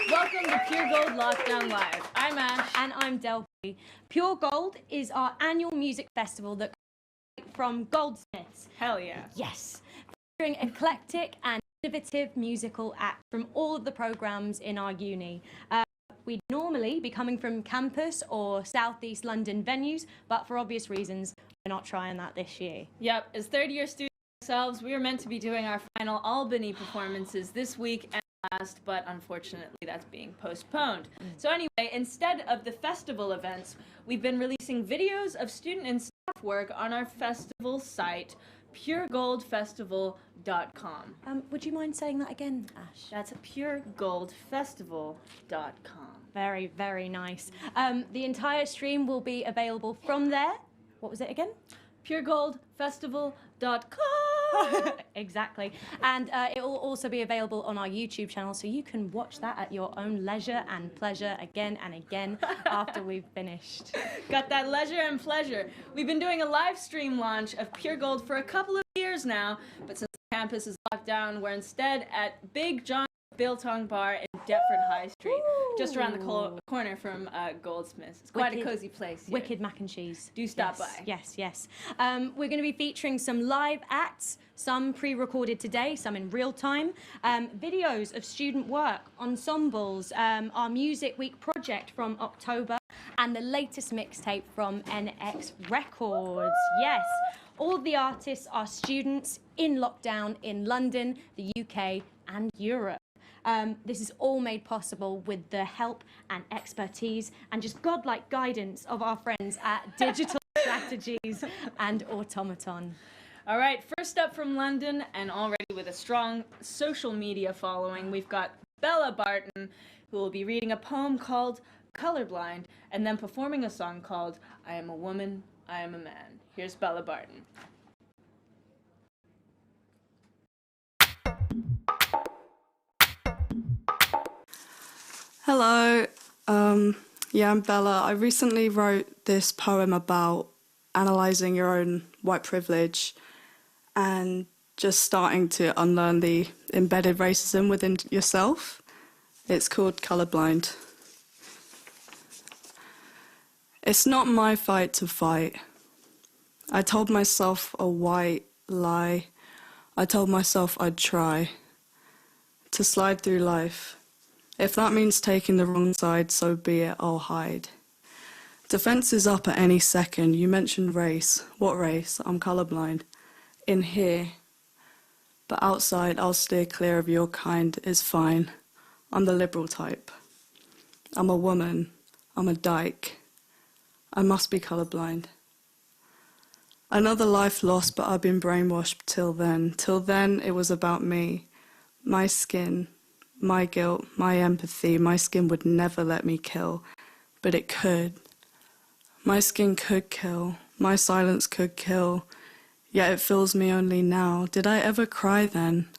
Welcome to PureGold LockdownLive. I'm Ash. And I'm Delphi. Pure Gold is our annual music festival that comes from Goldsmiths. Hell yeah. Yes. Featuring eclectic and innovative musical acts from all of the programs in our uni. We'd normally be coming from campus or southeast London venues, but for obvious reasons, we're not trying that this year. Yep, as third-year students ourselves, we were meant to be doing our final Albany performances this week and last, but unfortunately that's being postponed. So anyway, instead of the festival events, we've been releasing videos of student and staff work on our festival site, PureGoldFestival.com. Would you mind saying that again, Ash? That's PureGoldFestival.com. Very, very nice. The entire stream will be available from there. What was it again? PureGoldFestival.com. Exactly. And it will also be available on our YouTube channel, so you can watch that at your own leisure and pleasure again and again after we've finished. Got that leisure and pleasure. We've been doing a live stream launch of Pure Gold for a couple of years now, but since the campus is locked down, we're instead at Big John Biltong Bar in Deptford High Street, just around the corner from Goldsmiths. It's quite a cozy place here. Wicked mac and cheese. Do stop by. Yes, yes. We're going to be featuring some live acts, some pre-recorded today, some in real time, videos of student work, ensembles, our Music Week project from October, and the latest mixtape from NX Records. Yes. All the artists are students in lockdown in London, the UK, and Europe. This is all made possible with the help and expertise and just godlike guidance of our friends at Digital Strategies and Automaton. All right, first up from London, and already with a strong social media following, we've got Bella Barton, who will be reading a poem called Colorblind and then performing a song called I Am a Woman, I Am a Man. Here's Bella Barton. Hello, yeah, I'm Bella. I recently wrote this poem about analysing your own white privilege and just starting to unlearn the embedded racism within yourself. It's called Colorblind. It's not my fight to fight. I told myself a white lie. I told myself I'd try to slide through life. If that means taking the wrong side, so be it, I'll hide. Defense is up at any second. You mentioned race. What race? I'm colorblind. In here. But outside, I'll steer clear of your kind. It's fine. I'm the liberal type. I'm a woman. I'm a dyke. I must be colorblind. Another life lost, but I've been brainwashed till then. Till then, it was about me. My skin. My guilt, my empathy, my skin would never let me kill, but it could. My skin could kill, my silence could kill, yet it fills me only now. Did I ever cry then?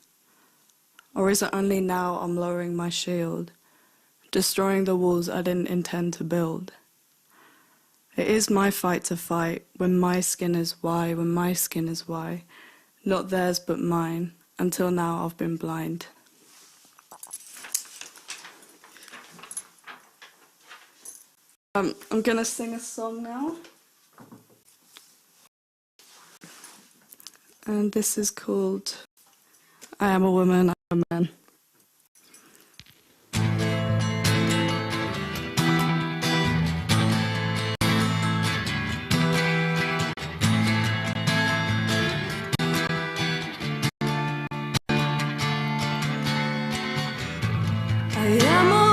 Or is it only now I'm lowering my shield, destroying the walls I didn't intend to build? It is my fight to fight, when my skin is why, when my skin is why, not theirs but mine, until now I've been blind. I'm gonna sing a song now. And this is called I Am a Woman, I Am a Man. I am a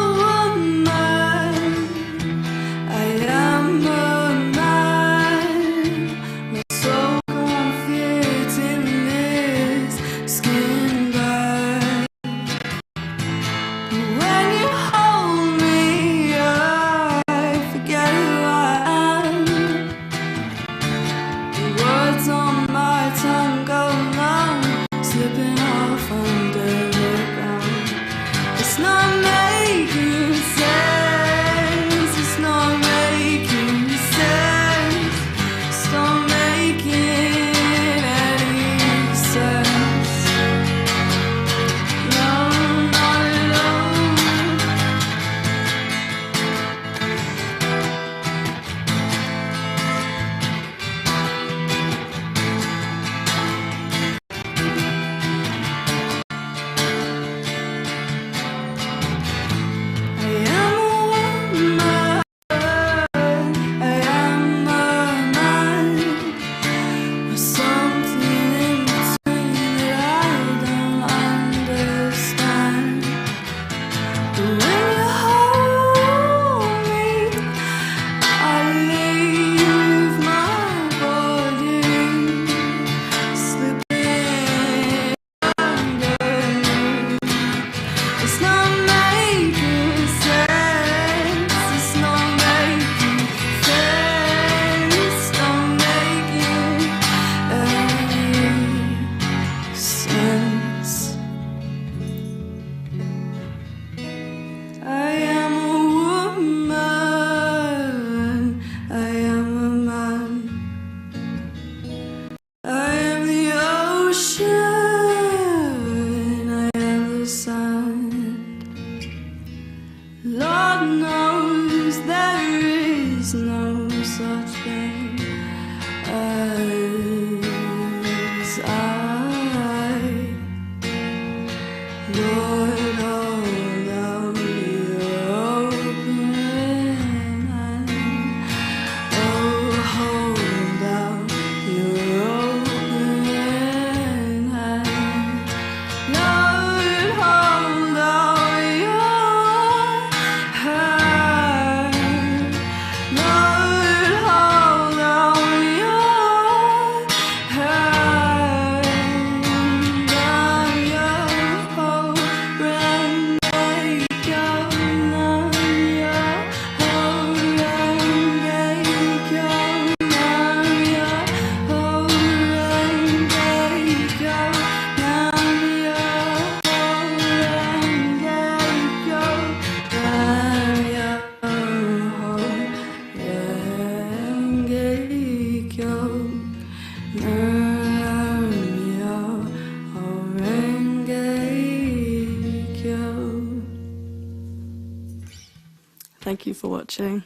Thank you for watching.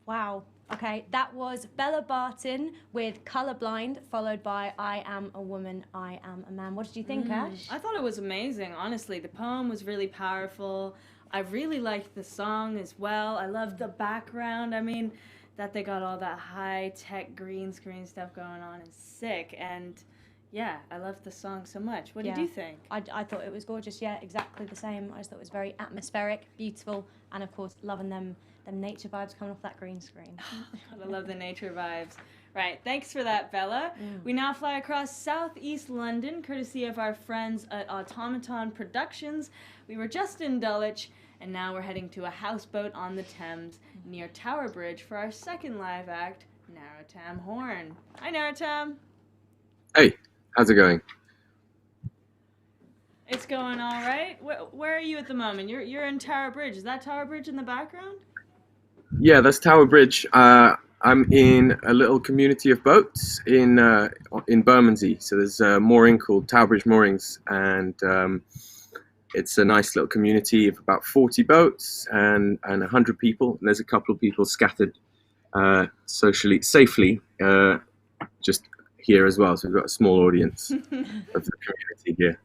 Wow. Okay, that was Bella Barton with Colorblind, followed by I Am a Woman, I Am a Man. What did you think, Ash? I thought it was amazing, honestly. The poem was really powerful. I really liked the song as well. I loved the background. I mean, that they got all that high-tech green screen stuff going on is sick. And yeah, I loved the song so much. What did you think? I thought it was gorgeous. Yeah, exactly the same. I just thought it was very atmospheric, beautiful, and of course, loving them nature vibes coming off that green screen. I love the nature vibes. Right, thanks for that, Bella. We now fly across southeast London, courtesy of our friends at Automaton Productions. We were just in Dulwich, and now we're heading to a houseboat on the Thames near Tower Bridge for our second live act, Narotam Horn. Hi, Narotam. Hey, how's it going? It's going all right. Where are you at the moment? You're in Tower Bridge. Is that Tower Bridge in the background? Yeah, that's Tower Bridge. I'm in a little community of boats in Bermondsey. So there's a mooring called Tower Bridge Moorings, and it's a nice little community of about 40 boats and 100 people. And there's a couple of people scattered safely just here as well. So we've got a small audience of the community here.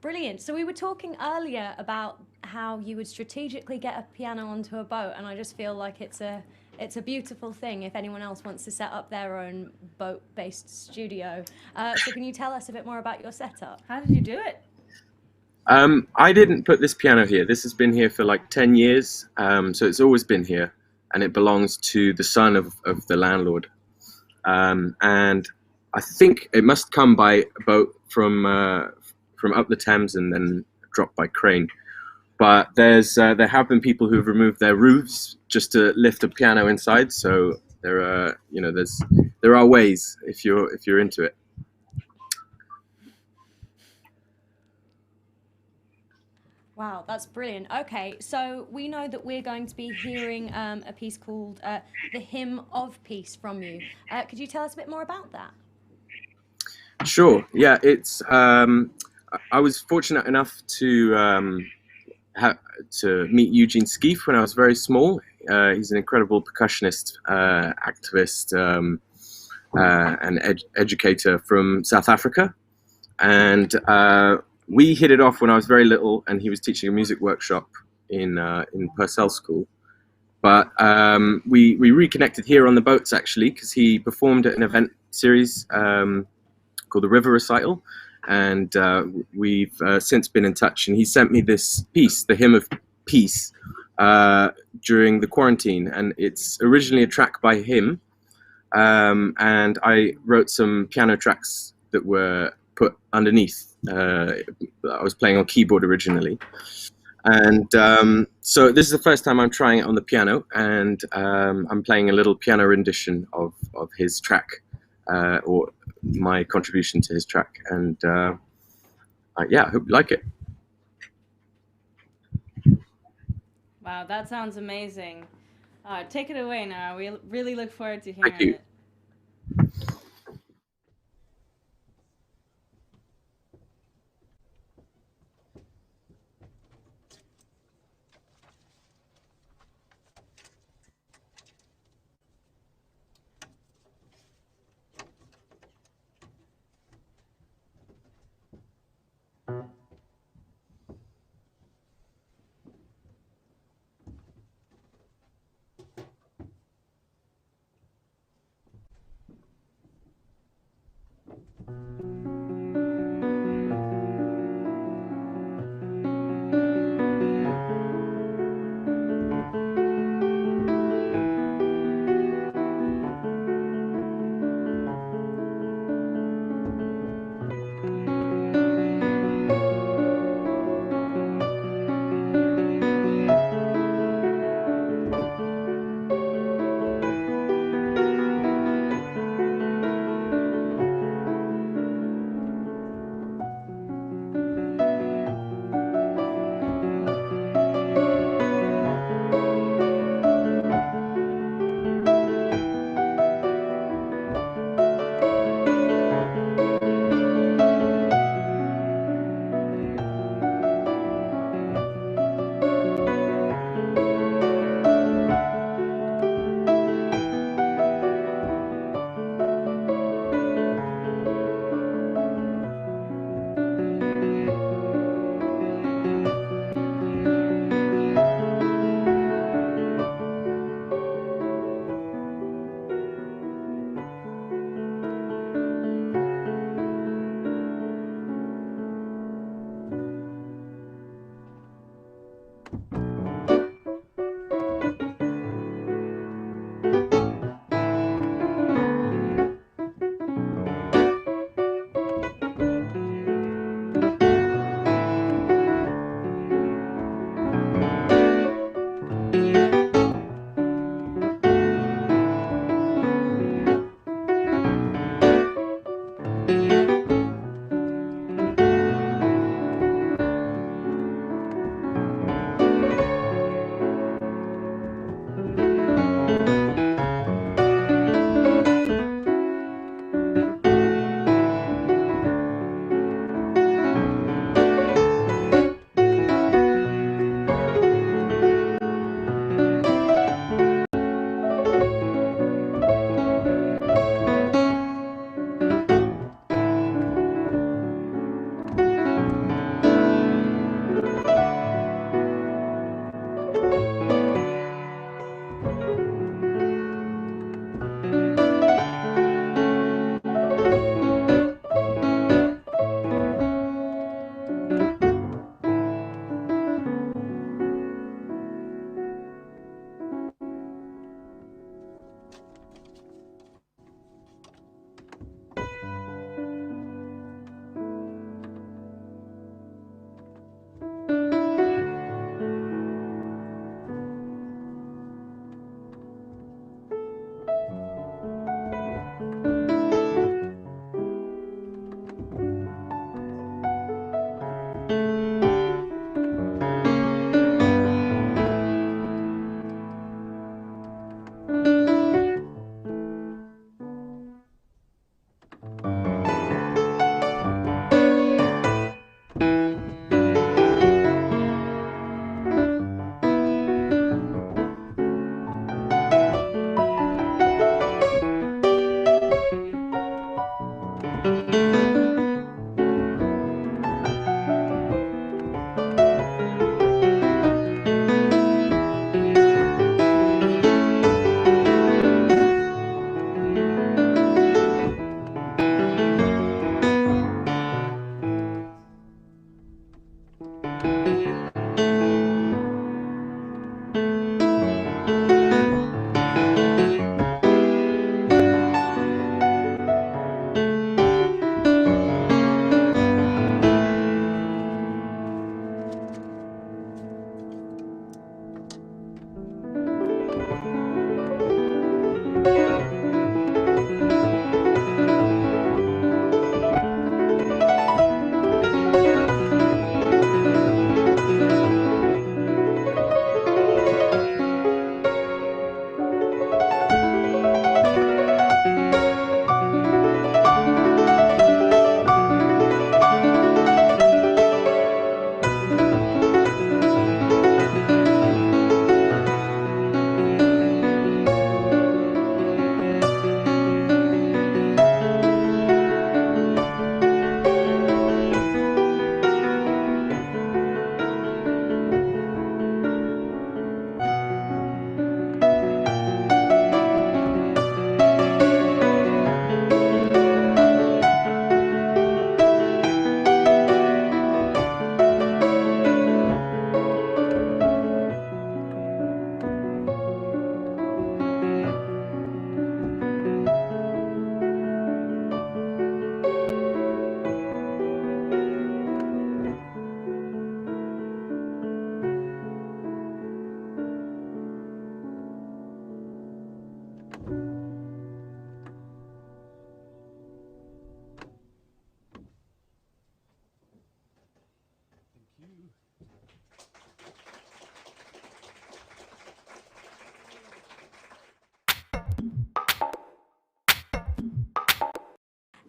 Brilliant. So we were talking earlier about how you would strategically get a piano onto a boat, and I just feel like it's a beautiful thing if anyone else wants to set up their own boat-based studio. So can you tell us a bit more about your setup? How did you do it? I didn't put this piano here. This has been here for like 10 years. So it's always been here, and it belongs to the son of the landlord. And I think it must come by boat from up the Thames and then dropped by crane. But there have been people who've removed their roofs just to lift a piano inside. So there are ways if you're into it. Wow, that's brilliant. Okay, so we know that we're going to be hearing a piece called The Hymn of Peace from you. Could you tell us a bit more about that? Sure. Yeah, it's. I was fortunate enough to meet Eugene Skeef when I was very small. He's an incredible percussionist, activist, and educator from South Africa, and we hit it off when I was very little, and he was teaching a music workshop in Purcell School. But we reconnected here on the boats actually, because he performed at an event series called the River Recital, and we've since been in touch, and he sent me this piece, The Hymn of Peace, during the quarantine, and it's originally a track by him, and I wrote some piano tracks that were put underneath. I was playing on keyboard originally, and so this is the first time I'm trying it on the piano, and I'm playing a little piano rendition of his track, or my contribution to his track, and yeah, I hope you like it. Wow, that sounds amazing. Take it away now. We really look forward to hearing Thank you. it.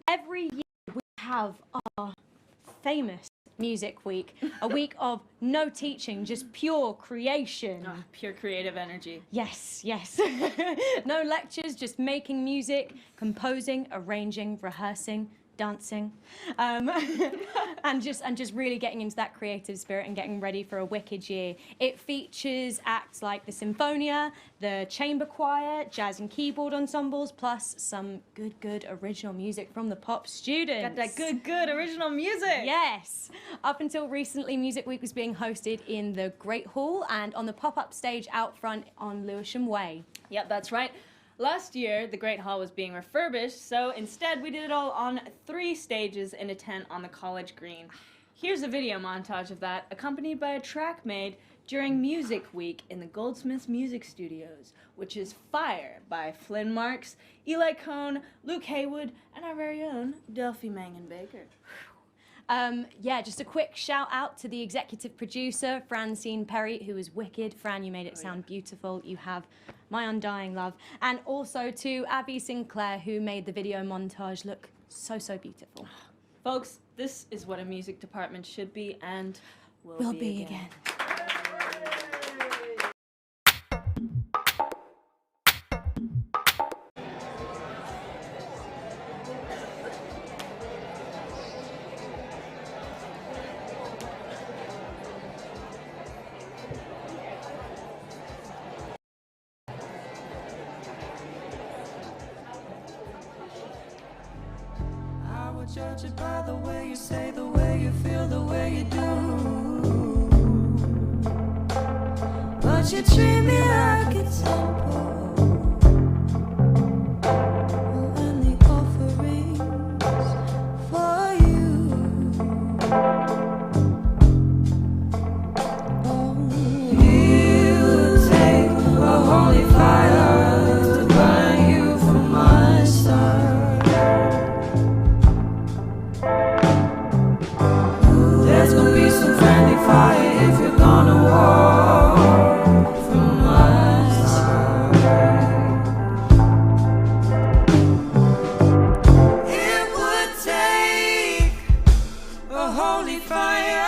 Every year we have our famous Music Week, a week of no teaching, just pure creation. Oh, pure creative energy. Yes, yes. No lectures, just making music, composing, arranging, rehearsing, dancing, and just really getting into that creative spirit and getting ready for a wicked year. It features acts like the Symphonia, the Chamber Choir, jazz and keyboard ensembles, plus some good original music from the pop students. Got that good original music. Yes. Up until recently, Music Week was being hosted in the Great Hall and on the pop-up stage out front on Lewisham Way. Yep, that's right. Last year, the Great Hall was being refurbished, so instead we did it all on 3 stages in a tent on the College Green. Here's a video montage of that, accompanied by a track made during Music Week in the Goldsmiths Music Studios, which is Fire by Flynn Marks, Eli Cohn, Luke Haywood, and our very own Delphi Mangan Baker. Yeah, just a quick shout out to the executive producer, Francine Perry, who was wicked. Fran, you made it sound beautiful. You have my undying love. And also to Abby Sinclair, who made the video montage look so beautiful. Folks, this is what a music department should be and will be again. Judge it by the way you say, the way you feel, the way you do. But you treat me like a temple, and the offerings for you. Oh, you take a holy fire to burn you from my side. There's gonna be some friendly fire if you're gonna walk from my side. It would take a holy fire.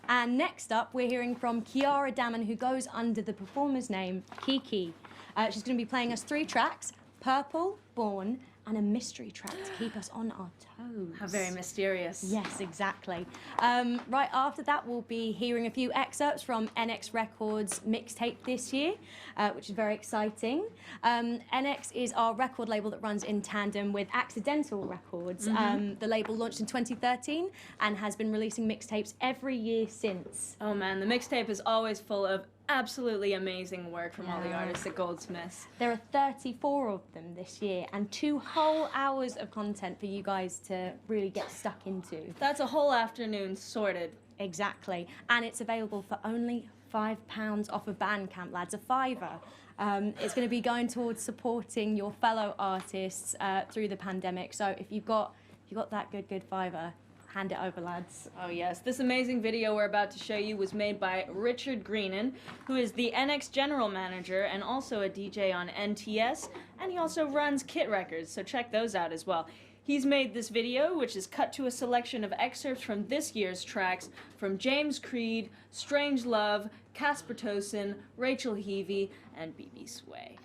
And next up, we're hearing from Kiara Damon, who goes under the performer's name, Kiki. She's going to be playing us 3 tracks, Purple, Born, and a mystery track to keep us on our toes. How very mysterious. Yes, exactly. Right after that, we'll be hearing a few excerpts from NX Records' mixtape this year, which is very exciting. NX is our record label that runs in tandem with Accidental Records. The label launched in 2013 and has been releasing mixtapes every year since. Oh man, the mixtape is always full of absolutely amazing work from all the artists at Goldsmiths. There are 34 of them this year and 2 whole hours of content for you guys to really get stuck into. That's a whole afternoon sorted. Exactly. And it's available for only £5 off of Bandcamp, lads, a fiver. It's going to be going towards supporting your fellow artists through the pandemic. So if you've got that good fiver, hand it over, lads. Oh yes, this amazing video we're about to show you was made by Richard Greenan, who is the NX General Manager and also a DJ on NTS, and he also runs Kit Records, so check those out as well. He's made this video, which is cut to a selection of excerpts from this year's tracks from James Creed, Strange Love, Casper Tosin, Rachel Heavey, and BB Sway.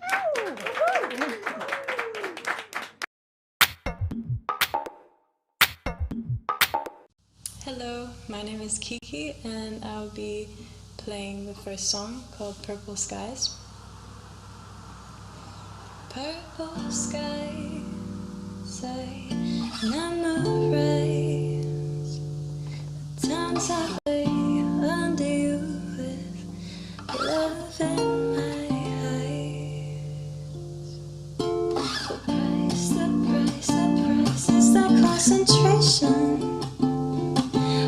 Hello, my name is Kiki and I'll be playing the first song called Purple Skies. Purple skies, I memorize the times I lay under you with love in my eyes. The price is that concentration.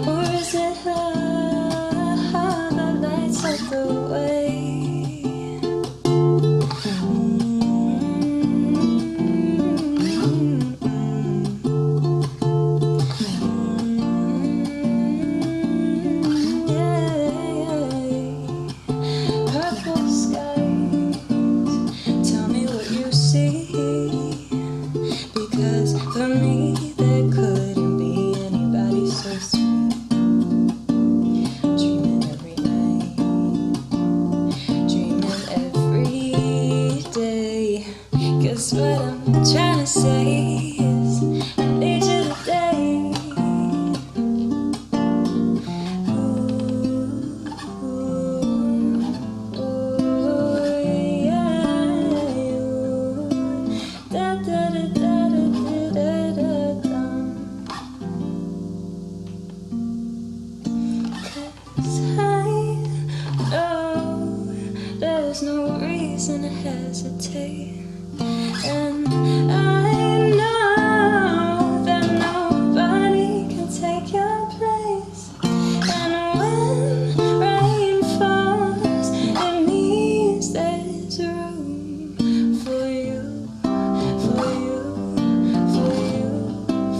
Or is it love that lights up the way? Purple skies, tell me what you see, because for me there couldn't be anybody so sweet. What I'm trying to say is I need you today. Ooh, yeah. Da da da da da da da. 'Cause I know there's no reason to hesitate. And I know that nobody can take your place. And when rain falls, it means there's room for you, for you, for you,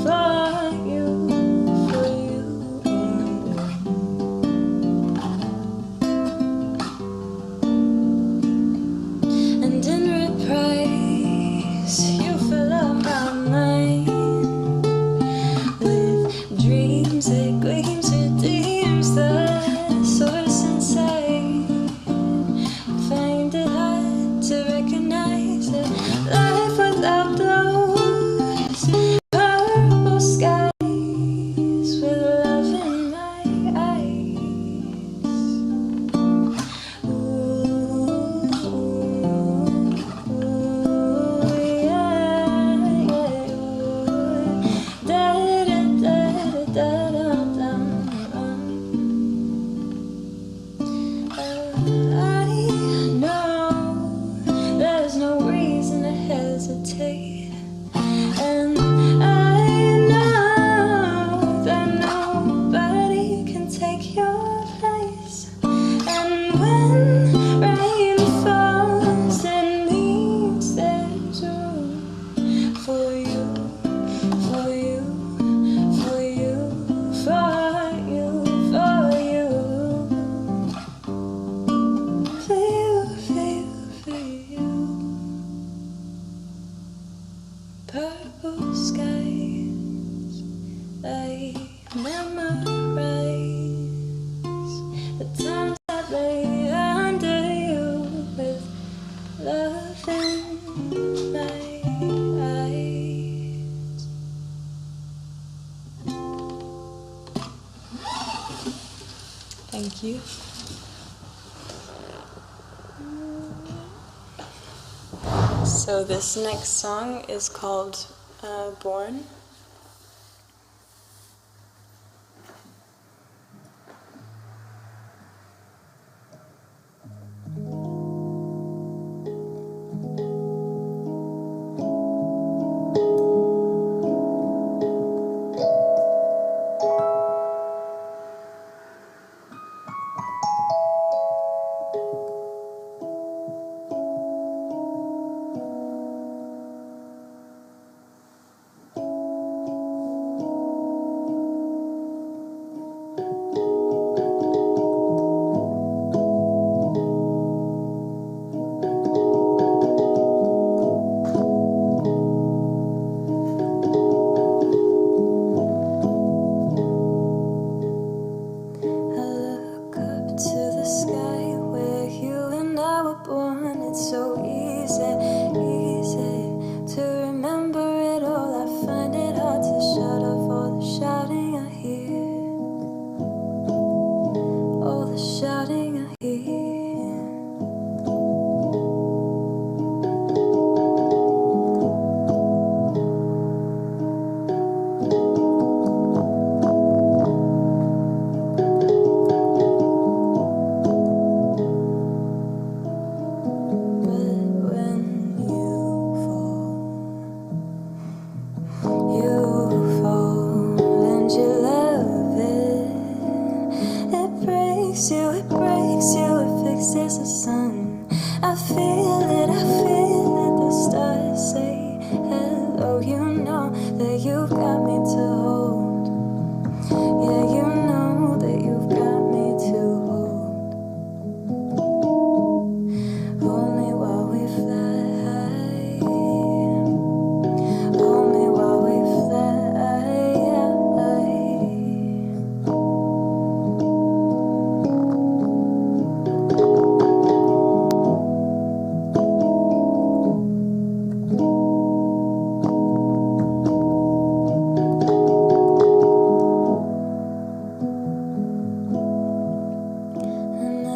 for you, for you. And in reprise, you fill up my mind with dreams that gleams redeems the source inside. Find it hard to recognize that life without those purple skies with love in my eyes. And I know that nobody can take your place. And when rain falls, it means there's room for you, for you, for you, for you, for you, for you, for you, for you. Purple skies, I memorize the times I lay under you with love in my eyes. Thank you. So this next song is called Born. that you've got me to hold. Yeah, you know that you've got me to hold. Hold me while we fly. Hold me while we fly.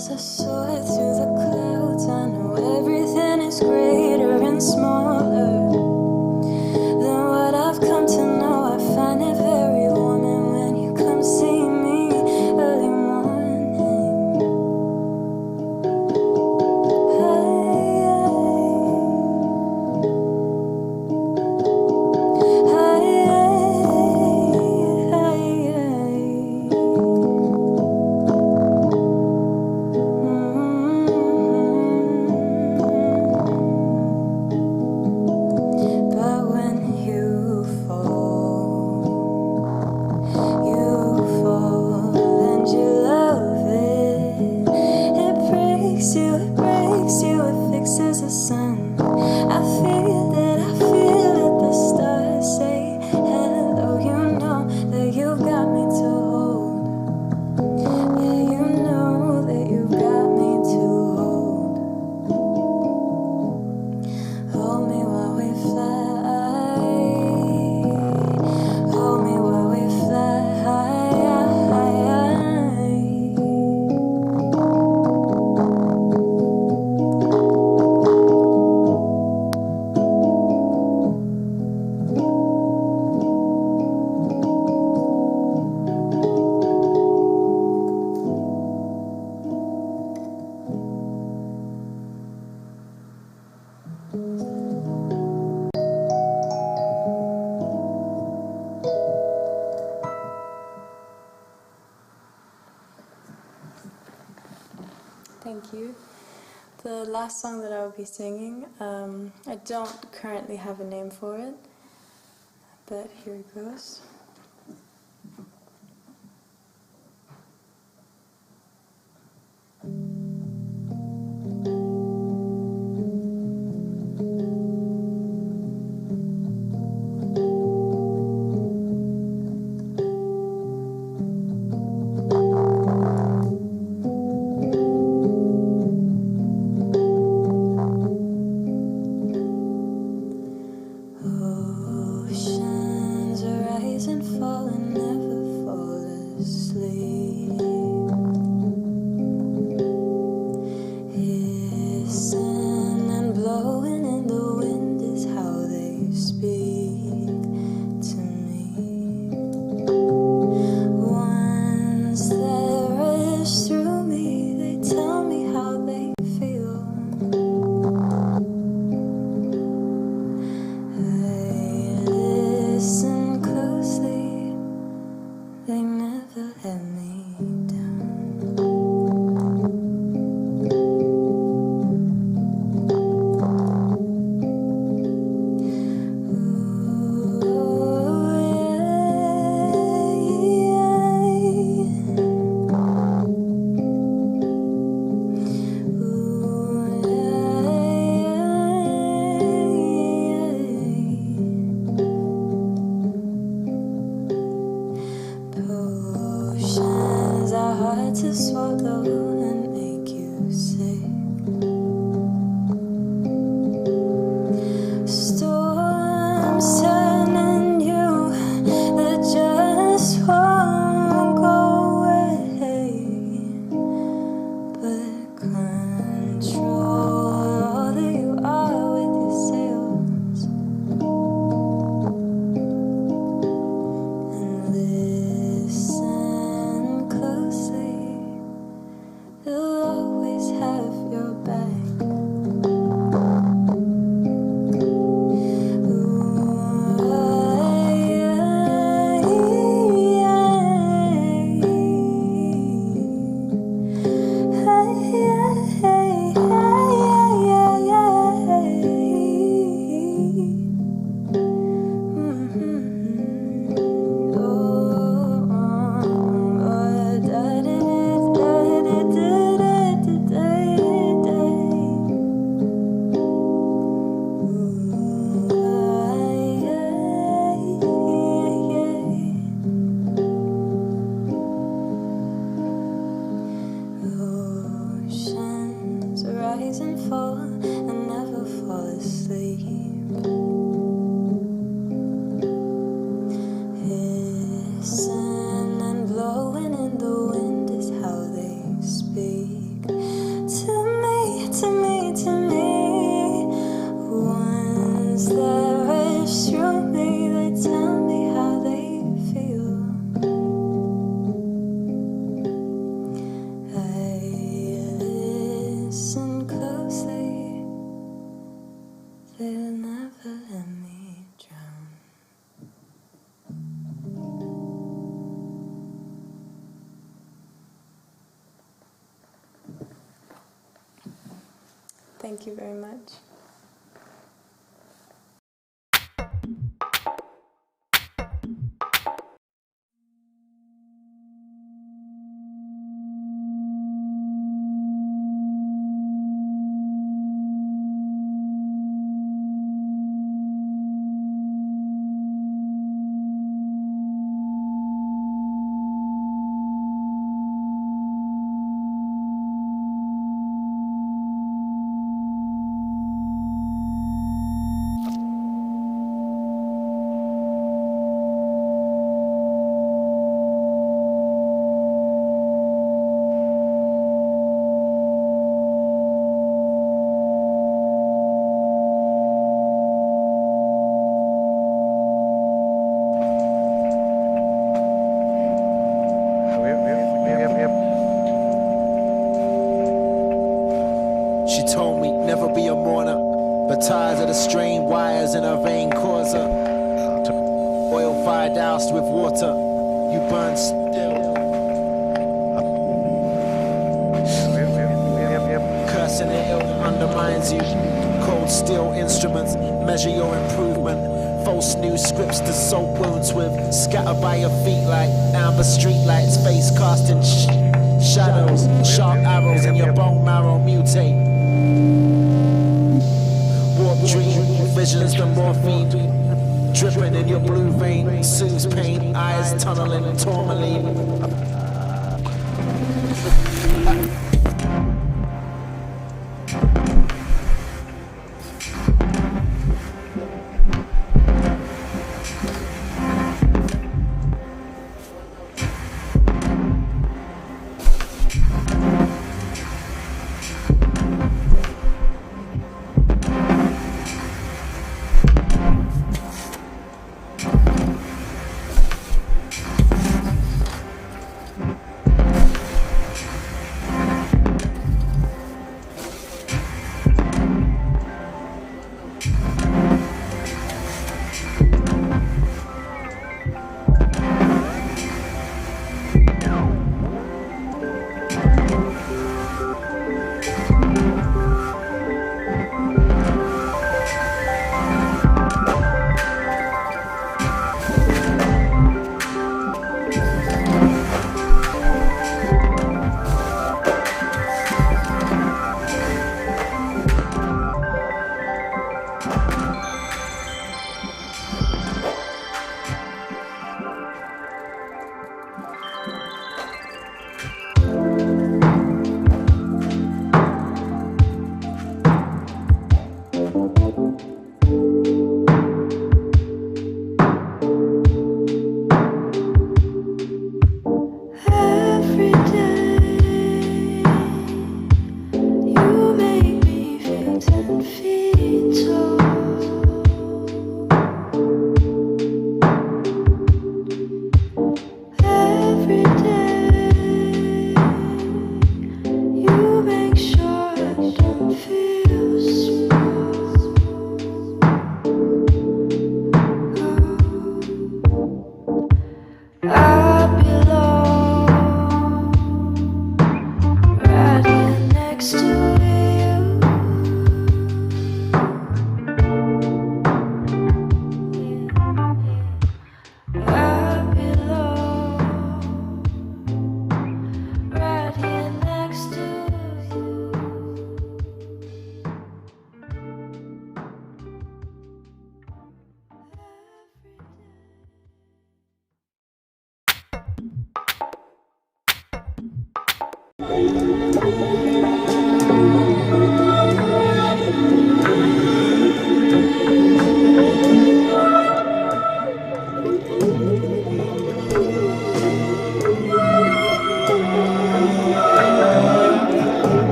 As I soar through the clouds, I know everything is greater and smaller than what I've come to know. I find it very warming when you come see me early morning. But when you fall and you love it. It breaks you, it fixes the sun. I feel it, the stars say hello. You know that you've got me to hold. Yeah, you know that you've got me to hold. Hold me while we fly. Hold me while we fly. Thank you. The last song that I will be singing, I don't currently have a name for it, but here it goes. Oceans rise and fall and never fall asleep. Hissing and blowing in the wind is how they speak to me. Ones that rush through me, they tell me how they feel. I listen closely, they never let me Thank you very much. Strained wires in her vein cause a oil fire doused with water. You burn still. Cursing it ill undermines you. Cold steel instruments measure your improvement. False news scripts to soak wounds with. Scattered by your feet like amber streetlights. Face casting shadows. Sharp arrows in your bone marrow mutate. Dream visions, the morphine dripping in your blue vein, soothes pain, eyes tunneling tourmaline.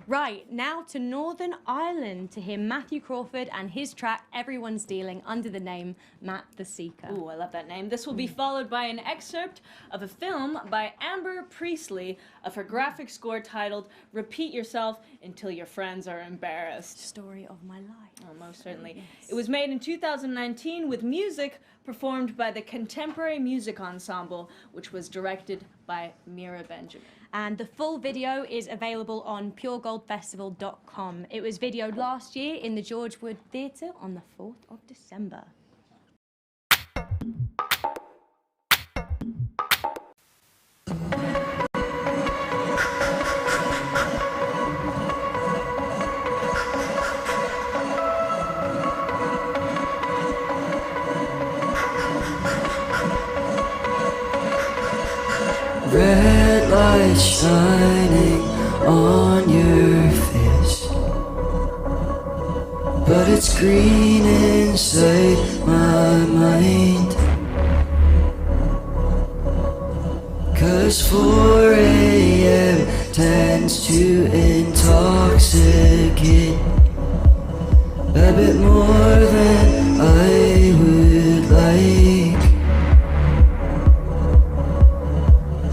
Right, now to Northern Ireland to hear Matthew Crawford and his track Everyone's Dealing under the name Matt the Seeker. Ooh, I love that name. This will be followed by an excerpt of a film by Amber Priestley of her graphic score titled Repeat Yourself Until Your Friends Are Embarrassed. Story of my life. Oh, most certainly. Yes. It was made in 2019 with music performed by the Contemporary Music Ensemble, which was directed by Mira Benjamin. And the full video is available on puregoldfestival.com. It was videoed last year in the George Wood Theatre on the 4th of December. Red light shining on your face, but it's green inside my mind. 'Cause 4 a.m. tends to intoxicate a bit more than I would like.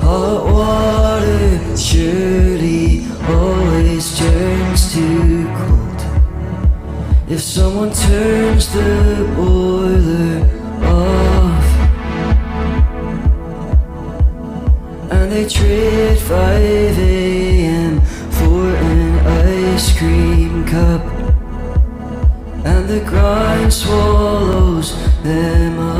Hot water surely always turns to cold if someone turns the boiler off. And they trade 5 a.m. for an ice cream cup, and the grind swallows them up.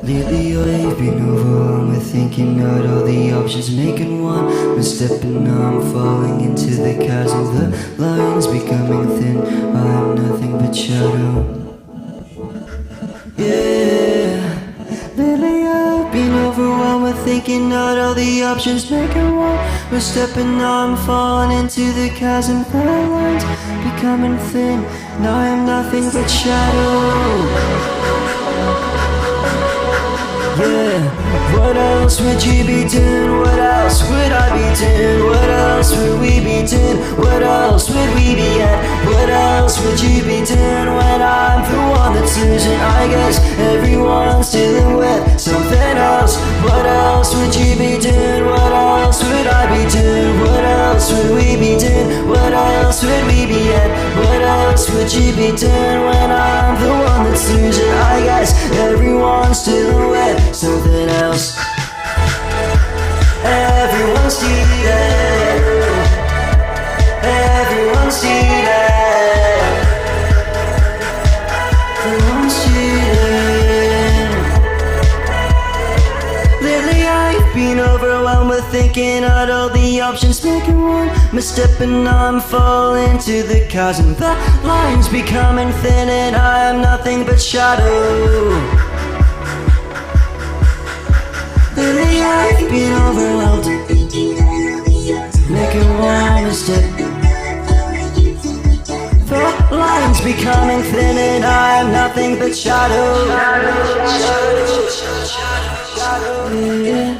Lately I've been overwhelmed with thinking out all the options, making one misstep and now I'm falling into the chasm. The line's becoming thin, I'm nothing but shadow. Yeah, lately I've been overwhelmed with thinking out all the options, making one misstep and now I'm falling into the chasm. The line's becoming thin, now I'm nothing but shadow. Yeah, what else would you be doing? What else would I be doing? What else would we be doing? What else would we be at? What else would you be doing when I'm the one that's losing? I guess everyone's dealing with something else. What else would you be doing? What else would I be doing? What else would we be doing? What else would we be at? What else would you be doing when I'm the one that's losing? I guess everyone's dealing with something else. Everyone's stealing. Everyone's stealing. Everyone's stealing. Lately I've been overwhelmed with thinking out all the options, making one misstep and now I'm falling to the chasm. The line's becoming thin and I am nothing but shadow. Lately I've been overwhelmed, making one misstep. The line's becoming thin and I'm nothing but shadow. Yeah.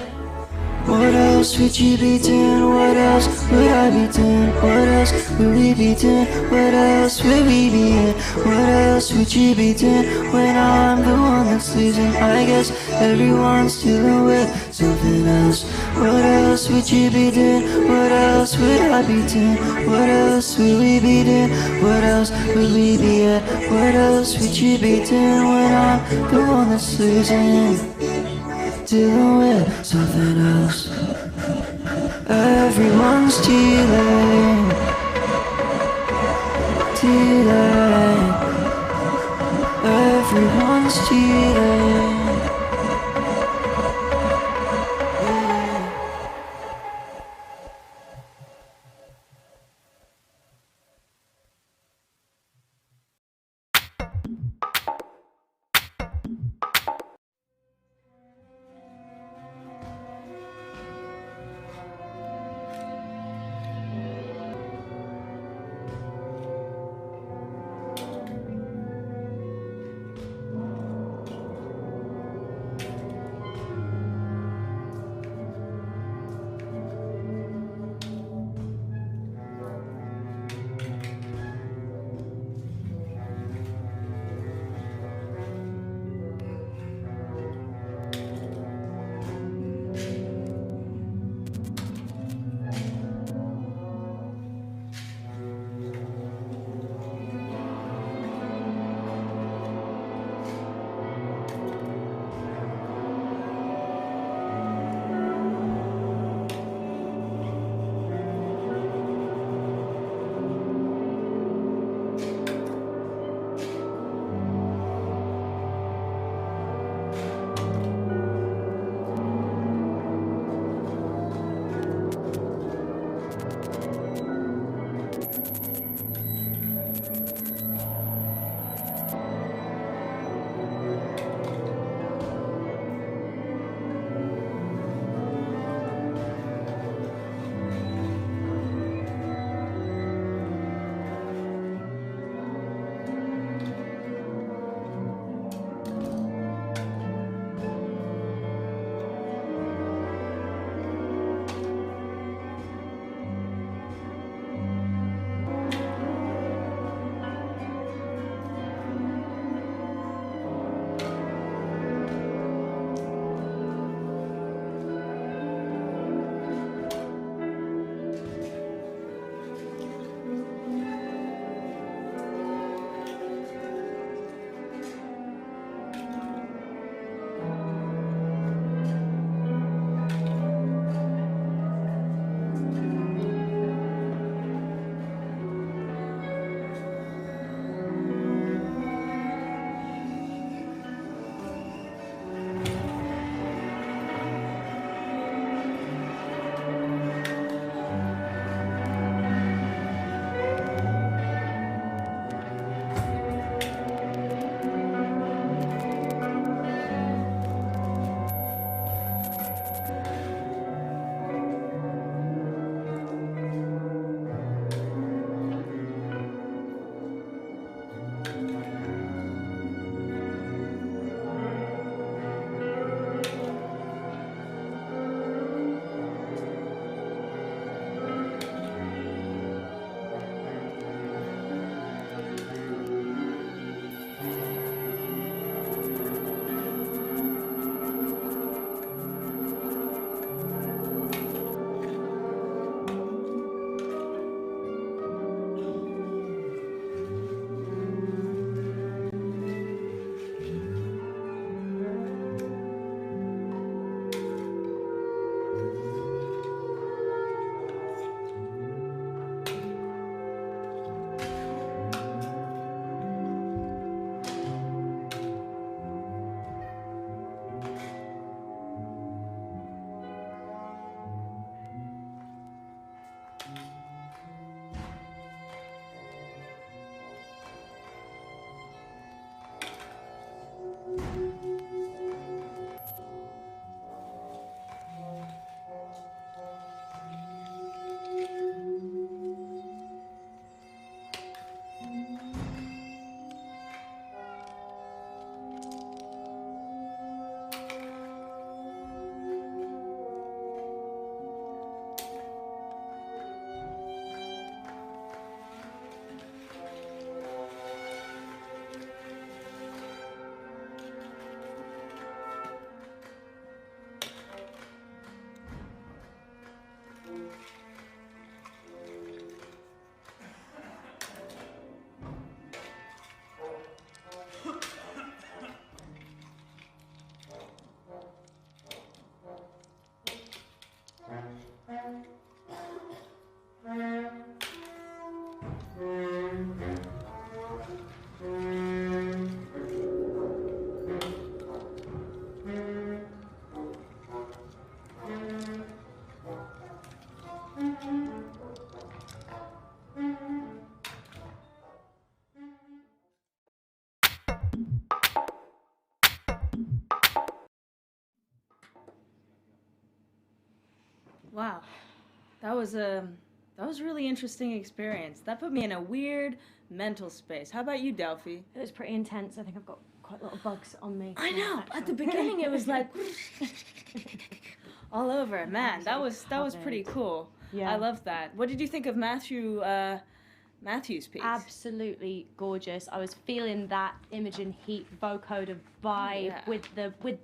What else would you be doing? What else would I be doing? What else would we be doing? What else would we be in? What else would you be doing when I'm the one that's losing? I guess everyone's dealing with something else. What else would you be doing? What else would I be doing? What else would we be doing? What else would we be at? What else would you be doing when I'm the one that's losing? Dealing with something else. Everyone's dealing. Dealing. Everyone's dealing. Wow, that was a really interesting experience. That put me in a weird mental space. How about you, Delphi? It was pretty intense. I think I've got quite a lot of bugs on me. I know. At the beginning, it was like all over. Man, that was pretty cool. Yeah. I love that. What did you think of Matthew's piece? Absolutely gorgeous. I was feeling that Imogen Heap vocoder vibe with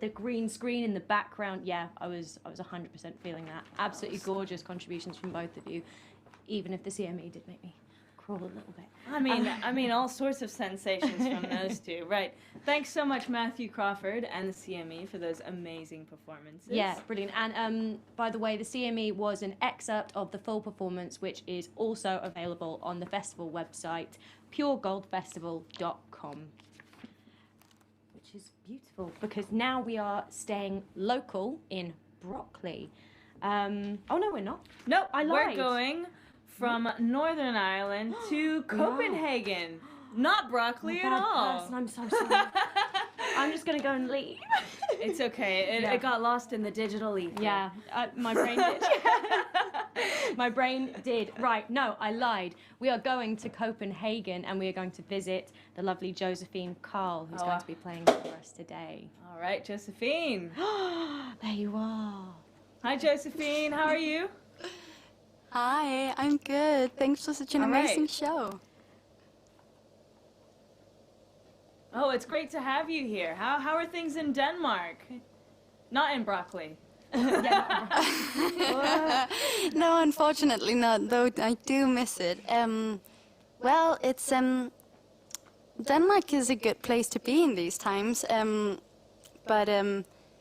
the green screen in the background. Yeah, I was 100% feeling that. Absolutely gorgeous contributions from both of you, even if the CME did make me crawl a little bit. I mean, all sorts of sensations from those two. Right. Thanks so much, Matthew Crawford and the CME, for those amazing performances. Yeah, brilliant. And by the way, the CME was an excerpt of the full performance, which is also available on the festival website, puregoldfestival.com. Which is beautiful, because now we are staying local in Brockley. Oh, no, we're not. Nope, I we're lied. going from Northern Ireland to Copenhagen. Not Broccoli at all. Person. I'm so sorry. I'm just going to go and leave. It's okay. It got lost in the digital ether. Yeah, my brain did. My brain did. Right, no, I lied. We are going to Copenhagen and we are going to visit the lovely Josephine Carl, who's going to be playing for us today. All right, Josephine. There you are. Hi, Josephine. How are you? Hi, I'm good. Thanks for such an amazing show. Oh, it's great to have you here. How are things in Denmark? Not in Broccoli. No, unfortunately not, though I do miss it. Well, it's Denmark is a good place to be in these times, but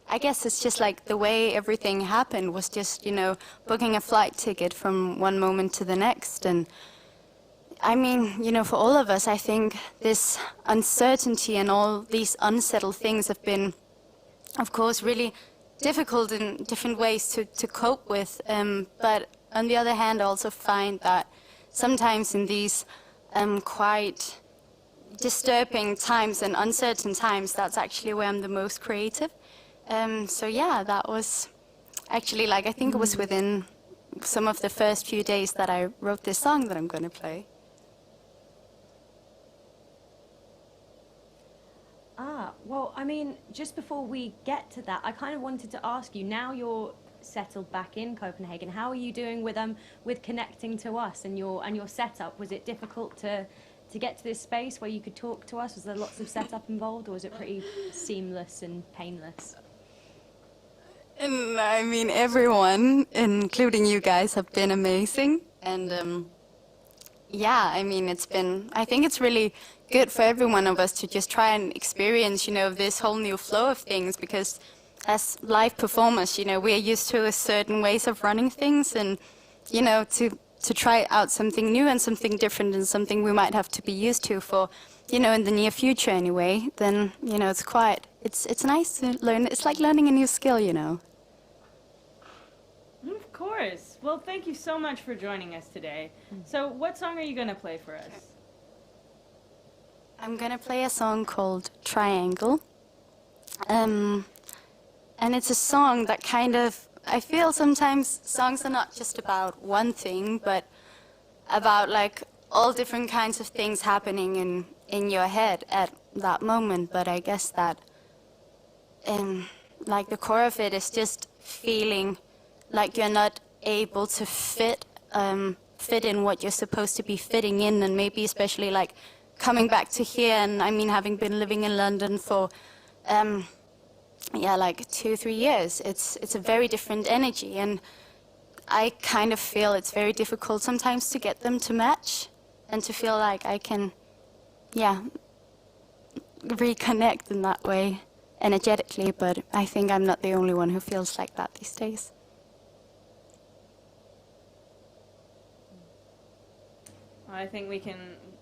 I guess it's just like the way everything happened was just, booking a flight ticket from one moment to the next. And I mean, for all of us, I think this uncertainty and all these unsettled things have been, of course, really difficult in different ways to cope with. But on the other hand, I also find that sometimes in these quite disturbing times and uncertain times, that's actually where I'm the most creative. So yeah, that was actually I think it was within some of the first few days that I wrote this song that I'm going to play. Well, I mean, just before we get to that, I kind of wanted to ask you, now you're settled back in Copenhagen, how are you doing with connecting to us and your setup? Was it difficult to get to this space where you could talk to us? Was there lots of setup involved, or was it pretty seamless and painless? And I mean, everyone, including you guys, have been amazing. And yeah, I mean, I think it's really good for every one of us to just try and experience, this whole new flow of things, because as live performers, we are used to a certain ways of running things, and, to try out something new and something different and something we might have to be used to for, in the near future anyway, then, it's nice to learn. It's like learning a new skill, Of course. Well, thank you so much for joining us today. So what song are you going to play for us? I'm going to play a song called Triangle. And it's a song that I feel sometimes songs are not just about one thing, but about all different kinds of things happening in your head at that moment. But I guess that the core of it is just feeling like you're not able to fit in what you're supposed to be fitting in, and maybe especially coming back to here, and I mean, having been living in London for 2-3 years, it's a very different energy, and I kind of feel it's very difficult sometimes to get them to match and to feel like I can reconnect in that way energetically. But I think I'm not the only one who feels like that these days. I think we can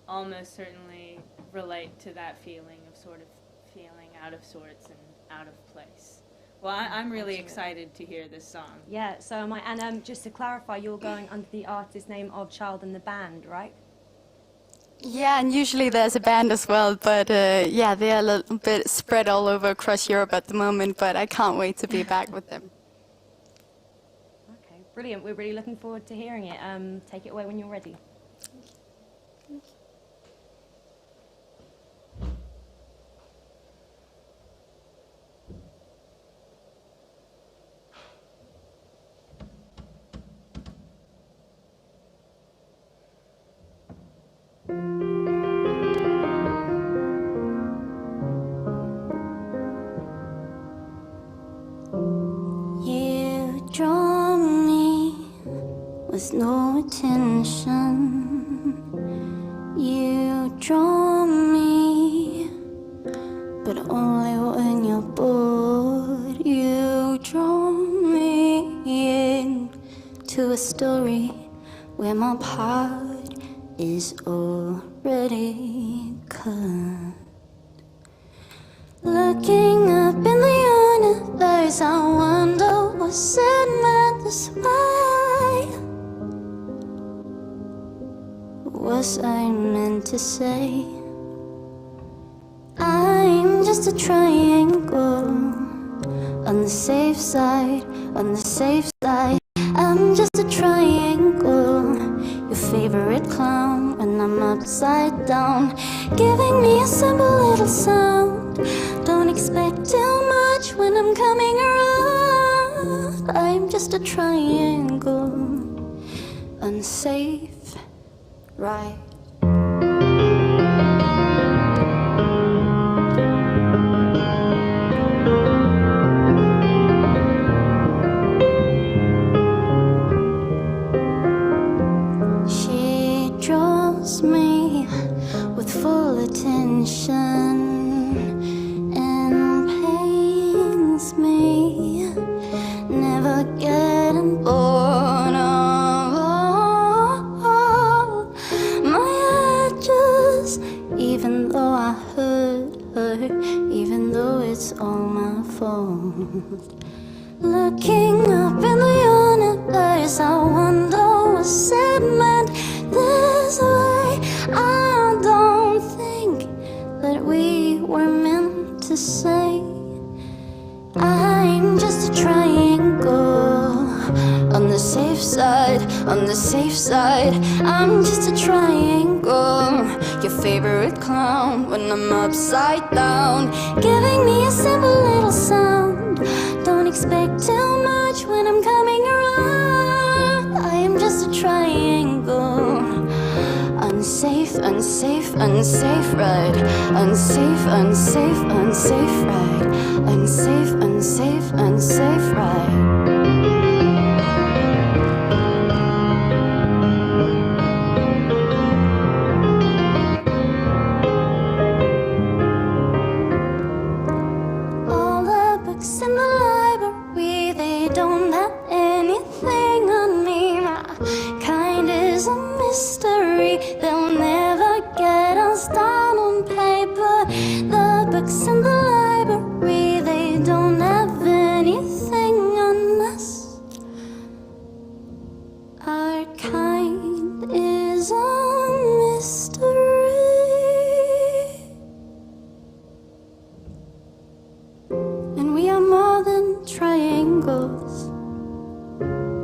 almost certainly relate to that feeling of sort of feeling out of sorts and out of place. Well, I'm really excited to hear this song. Yeah, so am I. And just to clarify, you're going under the artist name of Child and the Band, right? Yeah, and usually there's a band as well, but yeah, they're a little bit spread all over across Europe at the moment, but I can't wait to be back with them. Okay, brilliant. We're really looking forward to hearing it. Take it away when you're ready. You draw me with no attention. You draw me, but only when you're bored. You draw me into a story where my part is already cut. Looking up in the universe, I wonder, was it meant this way? Was I meant to say I'm just a triangle on the safe side, on the safe side? I'm just a triangle, your favorite clown when I'm upside down, giving me a simple little sound. Don't expect too much when I'm coming around. I'm just a triangle, unsafe, right? She draws me with full attention and pains me, never getting bored of all my edges, even though I hurt her, even though it's all my fault. Looking up in the universe, I wonder, was it meant this way? I don't think that we were meant to say I'm just a triangle on the safe side, on the safe side. I'm just a triangle, your favorite clown when I'm upside down, giving me a simple little sound. Don't expect too much when I'm coming around. I am just a triangle, unsafe, unsafe, unsafe ride, unsafe, unsafe, unsafe ride, unsafe, unsafe, unsafe ride. All the books in the library, they don't have anything on me. My kind is a mystery, they'll never get us down on paper. The books in the library, they don't have anything on us. Our kind is a mystery, and we are more than triangles.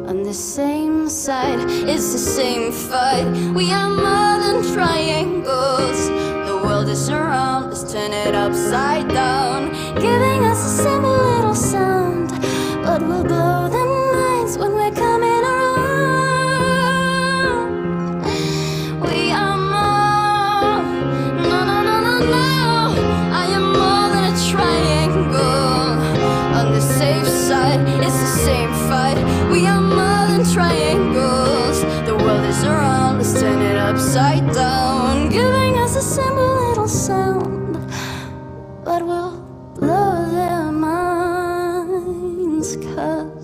On the same side, it's the same fight. We are more than triangles. The world is around, let's turn it upside down, giving us a simple little sound, but we'll blow their minds when we're coming around. We are more, no, no, no, no, no. I am more than a triangle. On the safe side, it's the same fight. We are more than triangles. The world is around, let's turn it upside down, giving us a simple little sound, but we'll blow their minds, 'cause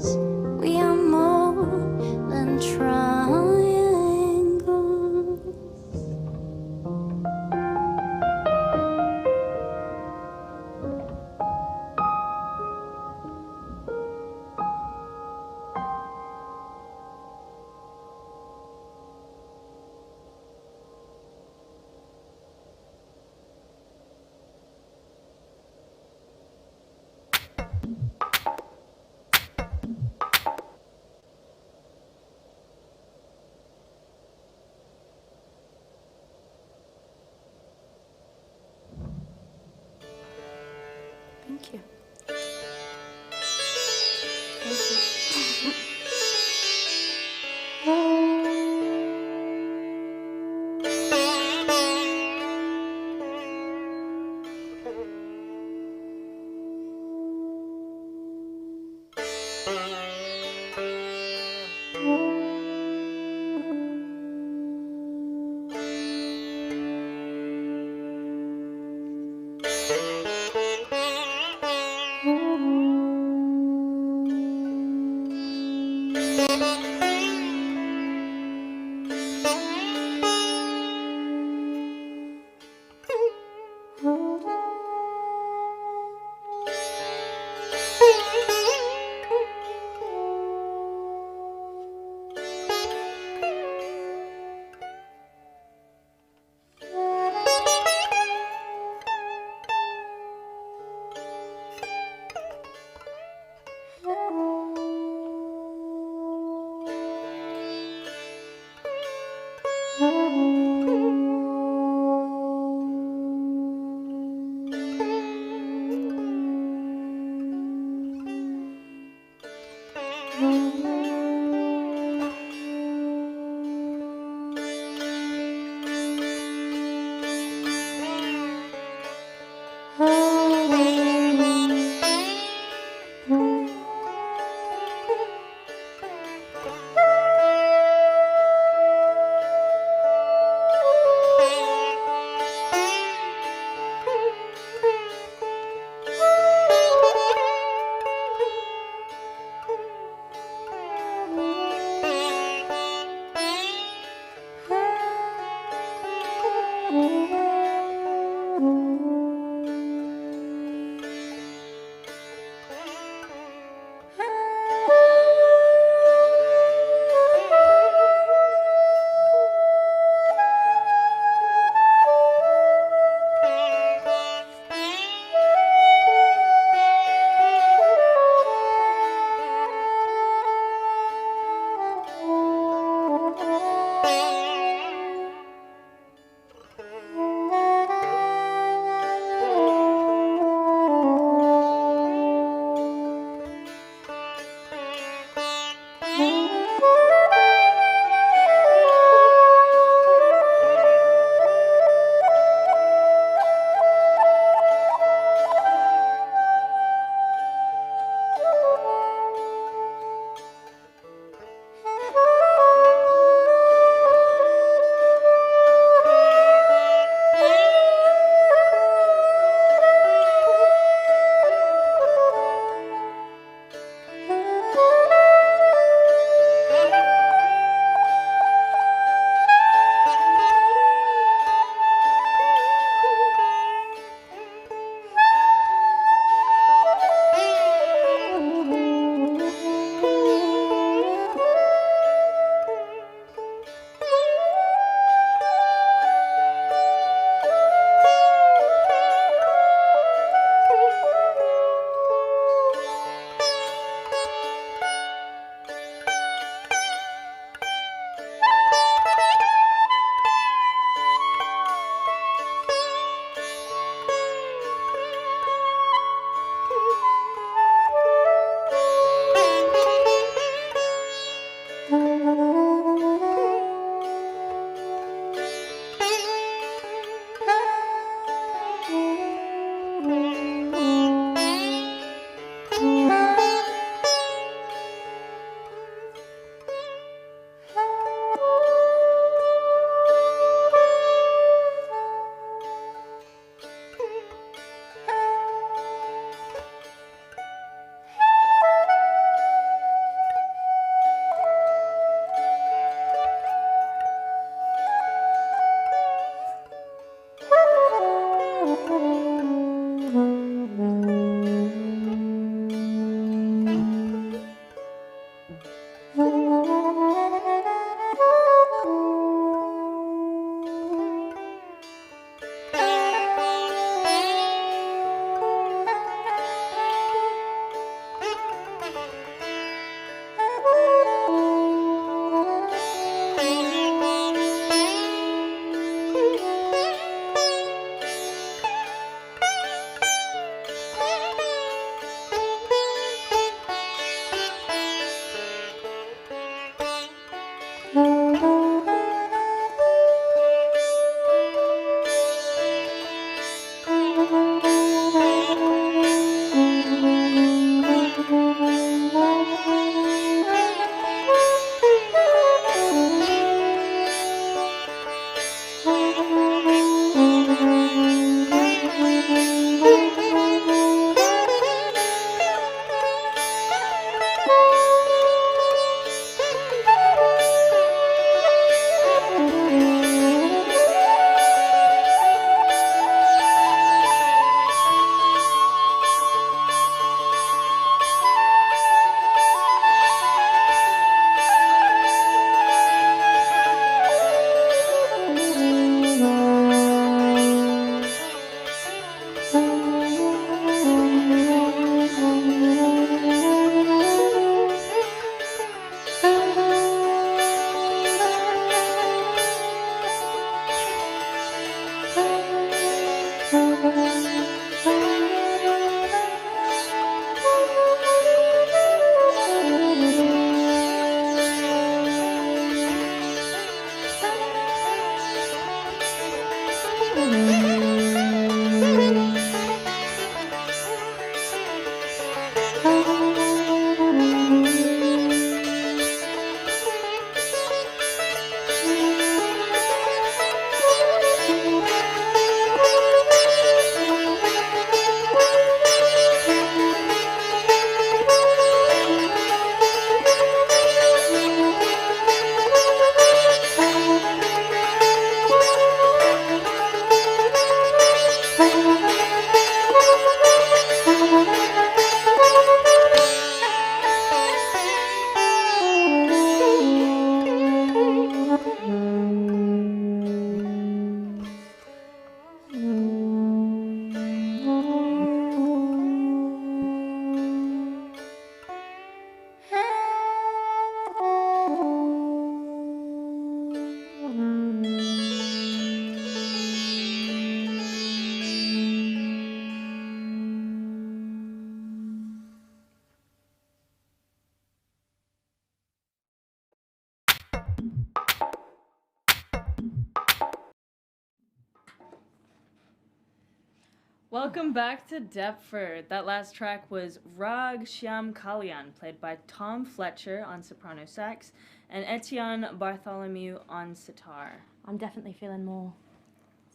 Welcome back to Deptford. That last track was Rag Shyam Kalyan, played by Tom Fletcher on soprano sax and Etienne Bartholomew on sitar. I'm definitely feeling more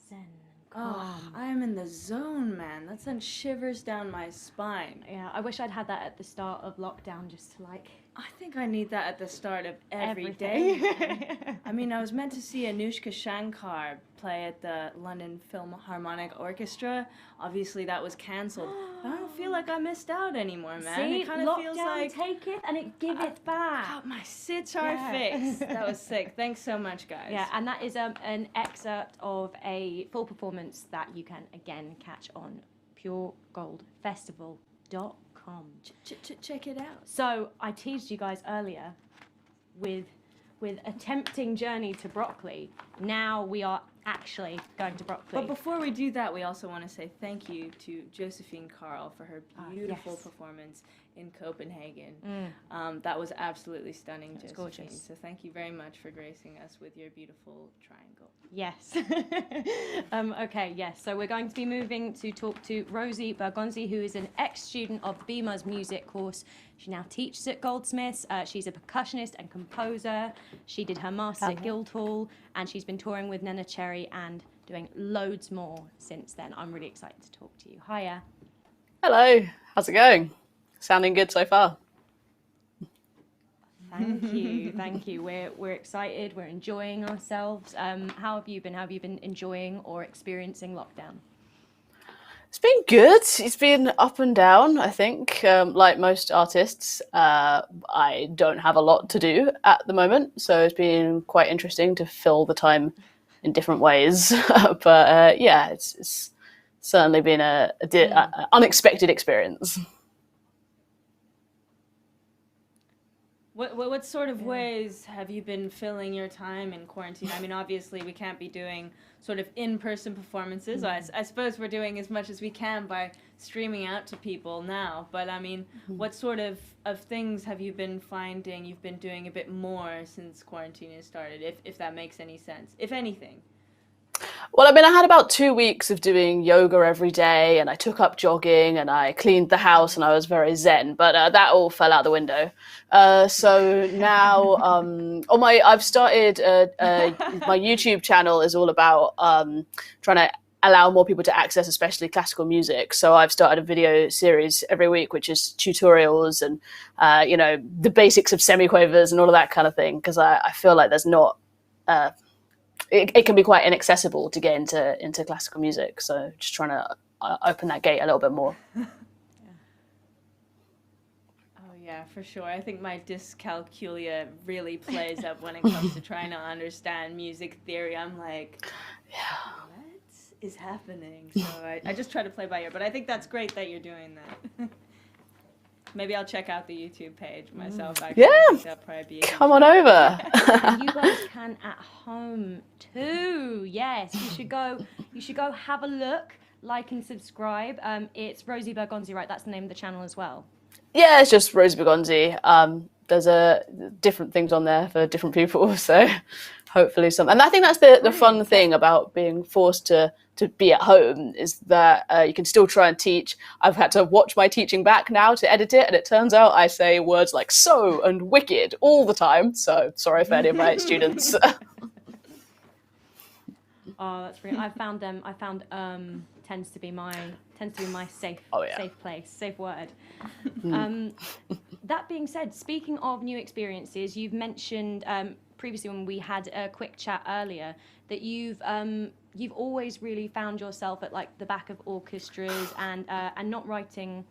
zen and calm. I am in the zone, man. That sent shivers down my spine. Yeah, I wish I'd had that at the start of lockdown just to like... I think I need that at the start of every day. Everything. I mean, I was meant to see Anushka Shankar play at the London Philharmonic Orchestra. Obviously, that was cancelled. But I don't feel like I missed out anymore, man. See, it kind of feels like taketh and it giveth back. God, my sits are fixed. That was sick. Thanks so much, guys. Yeah, and that is an excerpt of a full performance that you can again catch on PureGoldFestival.com. Check it out. So I teased you guys earlier with a tempting journey to Broccoli. Now we are actually going to Broccoli. But before we do that, we also want to say thank you to Josephine Carl for her beautiful performance in Copenhagen. That was absolutely stunning, Josephine. Gorgeous. So thank you very much for gracing us with your beautiful triangle. Yes. Okay, yes. So we're going to be moving to talk to Rosie Bergonzi, who is an ex-student of BEMA's music course. She now teaches at Goldsmiths. She's a percussionist and composer. She did her master's at Guildhall, and she's been touring with Nena Cherry and doing loads more since then. I'm really excited to talk to you. Hiya. Hello. How's it going? Sounding good so far. Thank you, thank you. We're excited. We're enjoying ourselves. How have you been? How have you been enjoying or experiencing lockdown? It's been good. It's been up and down, I think. Like most artists, I don't have a lot to do at the moment, so it's been quite interesting to fill the time in different ways. But yeah, it's certainly been a unexpected experience. What sort of ways have you been filling your time in quarantine? I mean, obviously, we can't be doing sort of in-person performances. I suppose we're doing as much as we can by streaming out to people now. But, I mean, what sort of things have you been finding you've been doing a bit more since quarantine has started, if that makes any sense, if anything? Well, I mean, I had about 2 weeks of doing yoga every day, and I took up jogging, and I cleaned the house, and I was very zen. But that all fell out the window. So now, I've started my YouTube channel is all about trying to allow more people to access, especially classical music. So I've started a video series every week, which is tutorials and the basics of semiquavers and all of that kind of thing, because I feel like there's not. It can be quite inaccessible to get into classical music, so just trying to open that gate a little bit more. Oh yeah, for sure. I think my dyscalculia really plays up when it comes to trying to understand music theory. I'm like, what is happening? So I just try to play by ear, but I think that's great that you're doing that. Maybe I'll check out the YouTube page myself. Actually. Yeah, come on over. You guys can at home too. Yes, you should go have a look, like and subscribe. It's Rosie Bergonzi, right? That's the name of the channel as well. Yeah, it's just Rosie Bergonzi. There's different things on there for different people, so hopefully some. And I think that's the fun thing about being forced to be at home is that you can still try and teach. I've had to watch my teaching back now to edit it, and it turns out I say words like so and wicked all the time. So sorry for any of my students. Oh, that's brilliant. I found tends to be my safe place, safe word. That being said, speaking of new experiences, you've mentioned previously when we had a quick chat earlier that you've always really found yourself at like the back of orchestras and not writing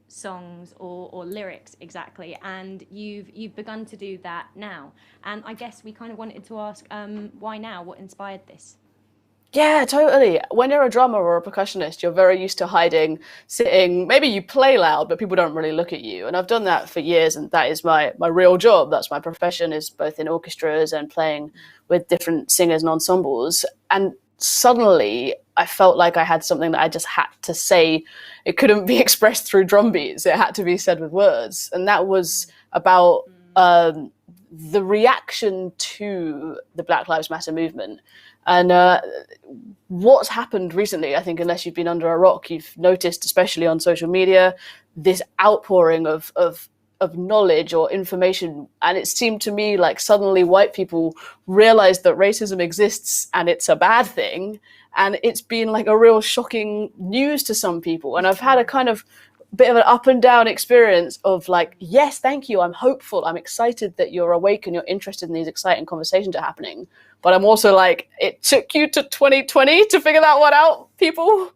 songs or lyrics exactly, and you've begun to do that now. And I guess we kind of wanted to ask why now? What inspired this? Yeah, totally. When you're a drummer or a percussionist, you're very used to hiding, sitting. Maybe you play loud, but people don't really look at you. And I've done that for years, and that is my real job. That's my profession, is both in orchestras and playing with different singers and ensembles. And suddenly I felt like I had something that I just had to say. It couldn't be expressed through drum beats. It had to be said with words. And that was about the reaction to the Black Lives Matter movement. And what's happened recently, I think, unless you've been under a rock, you've noticed, especially on social media, this outpouring of knowledge or information. And it seemed to me like suddenly white people realized that racism exists and it's a bad thing. And it's been like a real shocking news to some people. And I've had a kind of bit of an up and down experience of like, yes, thank you, I'm hopeful, I'm excited that you're awake and you're interested in these exciting conversations are happening. But I'm also like, it took you to 2020 to figure that one out, people.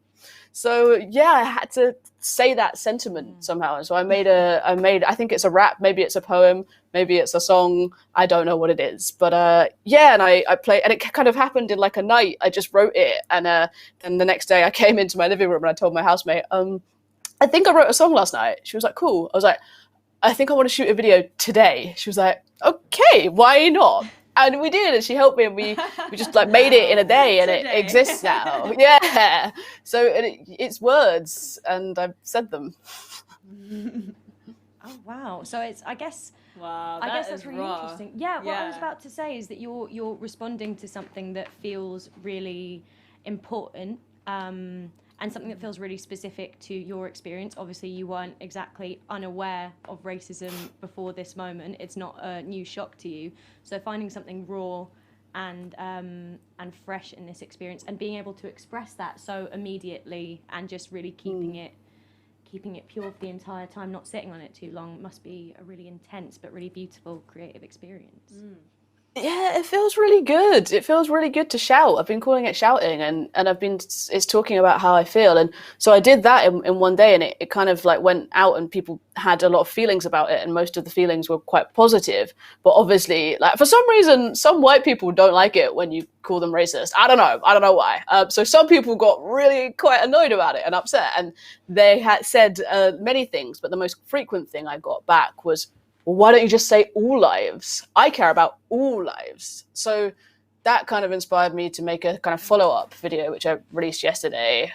So yeah, I had to say that sentiment somehow. And so I made, I think it's a rap, maybe it's a poem, maybe it's a song, I don't know what it is. But yeah, and I played, and it kind of happened in like a night. I just wrote it, and the next day I came into my living room and I told my housemate, I think I wrote a song last night. She was like, cool. I was like, I think I want to shoot a video today. She was like, okay, why not? And we did, and she helped me, and we just like made it in a day, and it exists now. Yeah. So it's words, and I've said them. Oh wow! So it's I guess that's really raw. interesting. Yeah. What I was about to say is that you're responding to something that feels really important. And something that feels really specific to your experience. Obviously, you weren't exactly unaware of racism before this moment. It's not a new shock to you. So finding something raw and fresh in this experience, and being able to express that so immediately, and just really keeping it pure for the entire time, not sitting on it too long, must be a really intense but really beautiful creative experience. Yeah, it feels really good. It feels really good to shout. I've been calling it shouting, and it's talking about how I feel. And so I did that in one day, and it kind of like went out, and people had a lot of feelings about it, and most of the feelings were quite positive. But obviously, like for some reason, some white people don't like it when you call them racist. I don't know why. So some people got really quite annoyed about it and upset, and they had said many things, but the most frequent thing I got back was, well, why don't you just say all lives? I care about all lives. So that kind of inspired me to make a kind of follow-up video, which I released yesterday,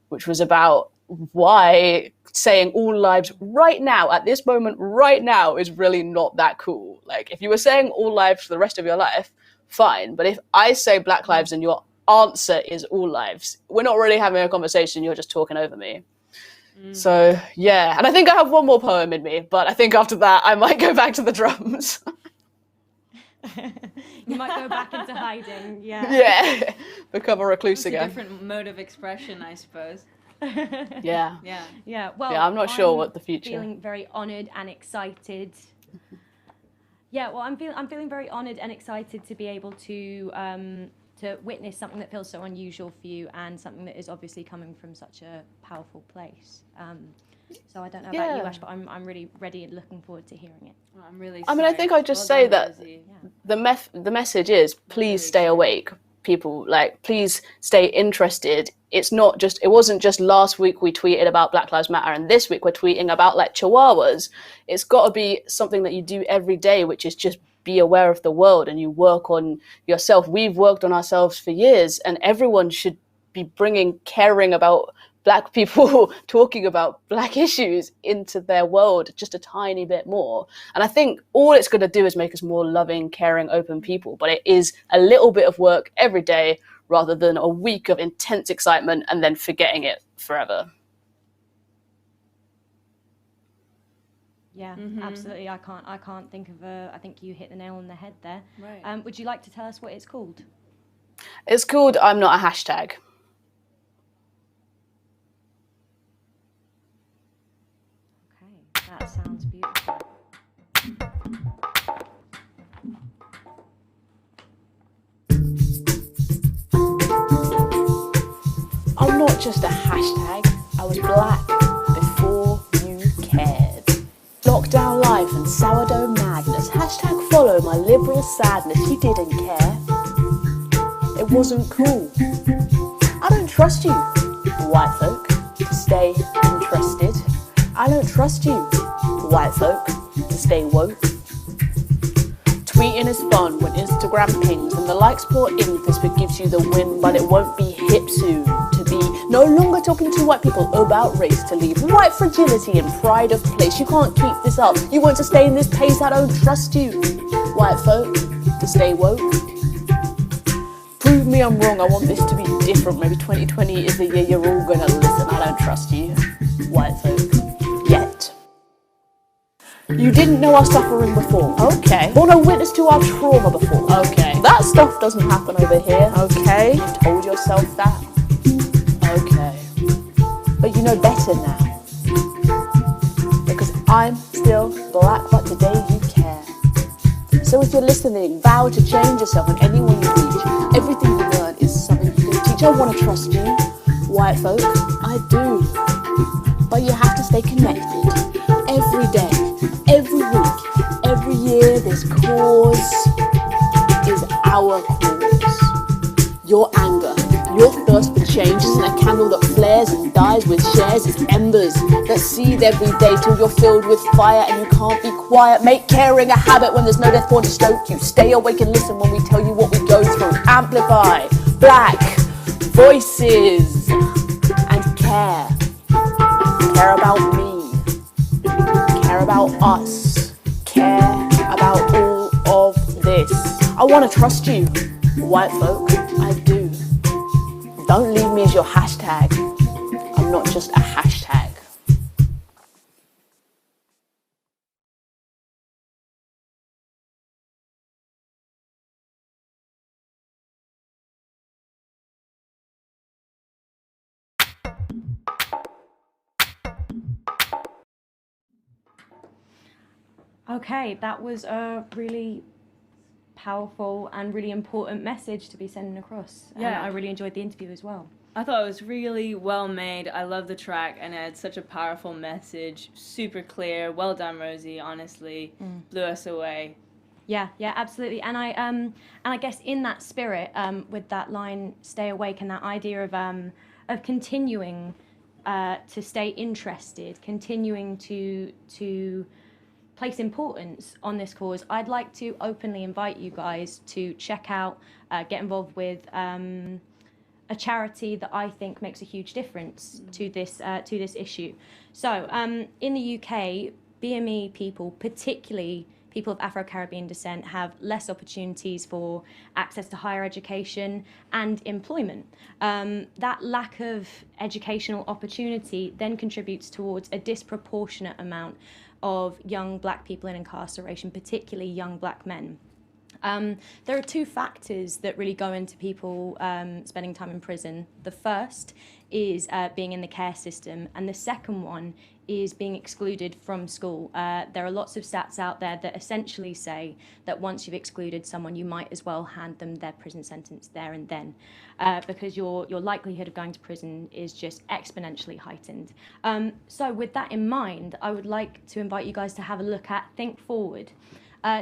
which was about why saying all lives right now, at this moment right now, is really not that cool. Like, if you were saying all lives for the rest of your life, fine. But if I say Black lives and your answer is all lives, we're not really having a conversation, you're just talking over me. So yeah, and I think I have one more poem in me, but I think after that I might go back to the drums. You might go back into hiding, yeah, become a recluse again. A different mode of expression, I suppose. Yeah. Well, I'm not sure what the future. Feeling very honoured and excited. Yeah, well, I'm feeling very honoured and excited to be able to witness something that feels so unusual for you, and something that is obviously coming from such a powerful place. So I don't know about you, Ash, but I'm really ready and looking forward to hearing it. Well, I'm really. I mean, I think I just say that the message is, please stay awake, people. Like, please stay interested. It wasn't just last week we tweeted about Black Lives Matter, and this week we're tweeting about like chihuahuas. It's got to be something that you do every day, which is just be aware of the world, and you work on yourself. We've worked on ourselves for years, and everyone should be bringing caring about Black people, talking about Black issues into their world just a tiny bit more. And I think all it's going to do is make us more loving, caring, open people. But it is a little bit of work every day, rather than a week of intense excitement and then forgetting it forever. Yeah, absolutely. I can't think of I think you hit the nail on the head there. Right. Would you like to tell us what it's called? It's called I'm Not a Hashtag. Okay, that sounds beautiful. I'm not just a hashtag. I was Black before you cared. Lockdown life and sourdough madness. Hashtag follow my liberal sadness. You didn't care. It wasn't cool. I don't trust you, white folk, to stay interested. I don't trust you, white folk, to stay woke. Tweeting is fun when Instagram pings and the likes pour in. Facebook gives you the win, but it won't be hip soon to be no longer talking to white people about race, to leave white fragility and pride of place. You can't keep this up. You want to stay in this pace. I don't trust you. white folk, to stay woke. Prove me I'm wrong, I want this to be different. Maybe 2020 is the year you're all gonna listen. I don't trust you, white folk, yet. You didn't know our suffering before, okay. Bore no witness to our trauma before, okay. That stuff doesn't happen over here, okay. You told yourself that, okay. But you know better now. Because I'm still black, but today you care. So if you're listening, vow to change yourself and anyone you reach. Everything you learn is something you can teach. I want to trust you, white folk, I do. But you have to stay connected. Every day, every week, every year, this cause is our cause. Your anger, your thirst for change isn't a candle that flares and dies with shares. It's embers that seethe every day till you're filled with fire and you can't be quiet. Make caring a habit when there's no death born to stoke you. Stay awake and listen when we tell you what we go through. Amplify black voices and care. Care about me. Care about us. Care about all of this. I want to trust you, white folk. I do. Don't leave me as your hashtag. I'm not just a hashtag. Okay, that was a really powerful and really important message to be sending across. And Yeah. I really enjoyed the interview as well. I thought it was really well made. I love the track, and it had such a powerful message. Super clear. Well done, Rosie. Honestly, blew us away. Yeah, absolutely. And I guess in that spirit, with that line, "Stay awake," and that idea of continuing to stay interested, continuing to place importance on this cause, I'd like to openly invite you guys to check out, get involved with a charity that I think makes a huge difference to this issue. So in the UK, BME people, particularly people of Afro-Caribbean descent, have less opportunities for access to higher education and employment. That lack of educational opportunity then contributes towards a disproportionate amount of young black people in incarceration, particularly young black men. There are two factors that really go into people spending time in prison. The first is being in the care system, and the second one is being excluded from school. There are lots of stats out there that essentially say that once you've excluded someone, you might as well hand them their prison sentence there and then, because your likelihood of going to prison is just exponentially heightened. So with that in mind, I would like to invite you guys to have a look at Think Forward.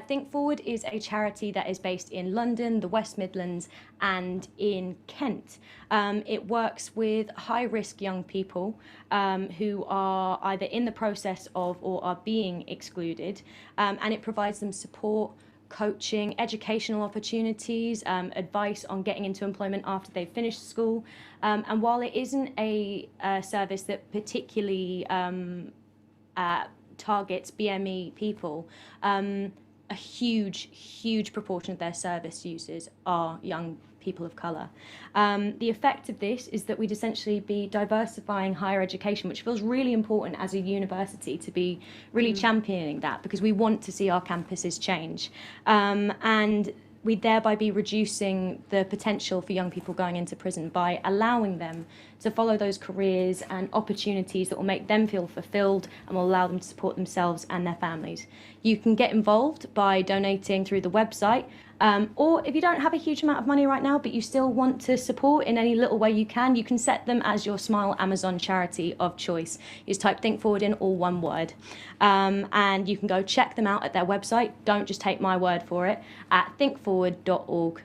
Think Forward is a charity that is based in London, the West Midlands, and in Kent. It works with high-risk young people who are either in the process of or are being excluded, and it provides them support, coaching, educational opportunities, advice on getting into employment after they've finished school. And while it isn't a service that particularly targets BME people, a huge proportion of their service users are young people of colour. The effect of this is that we'd essentially be diversifying higher education, which feels really important as a university to be really championing that, because we want to see our campuses change. And we'd thereby be reducing the potential for young people going into prison by allowing them to follow those careers and opportunities that will make them feel fulfilled and will allow them to support themselves and their families. You can get involved by donating through the website, or if you don't have a huge amount of money right now but you still want to support in any little way you can set them as your Smile Amazon charity of choice. You just type Think Forward in all one word, and you can go check them out at their website. Don't just take my word for it, at thinkforward.org.uk.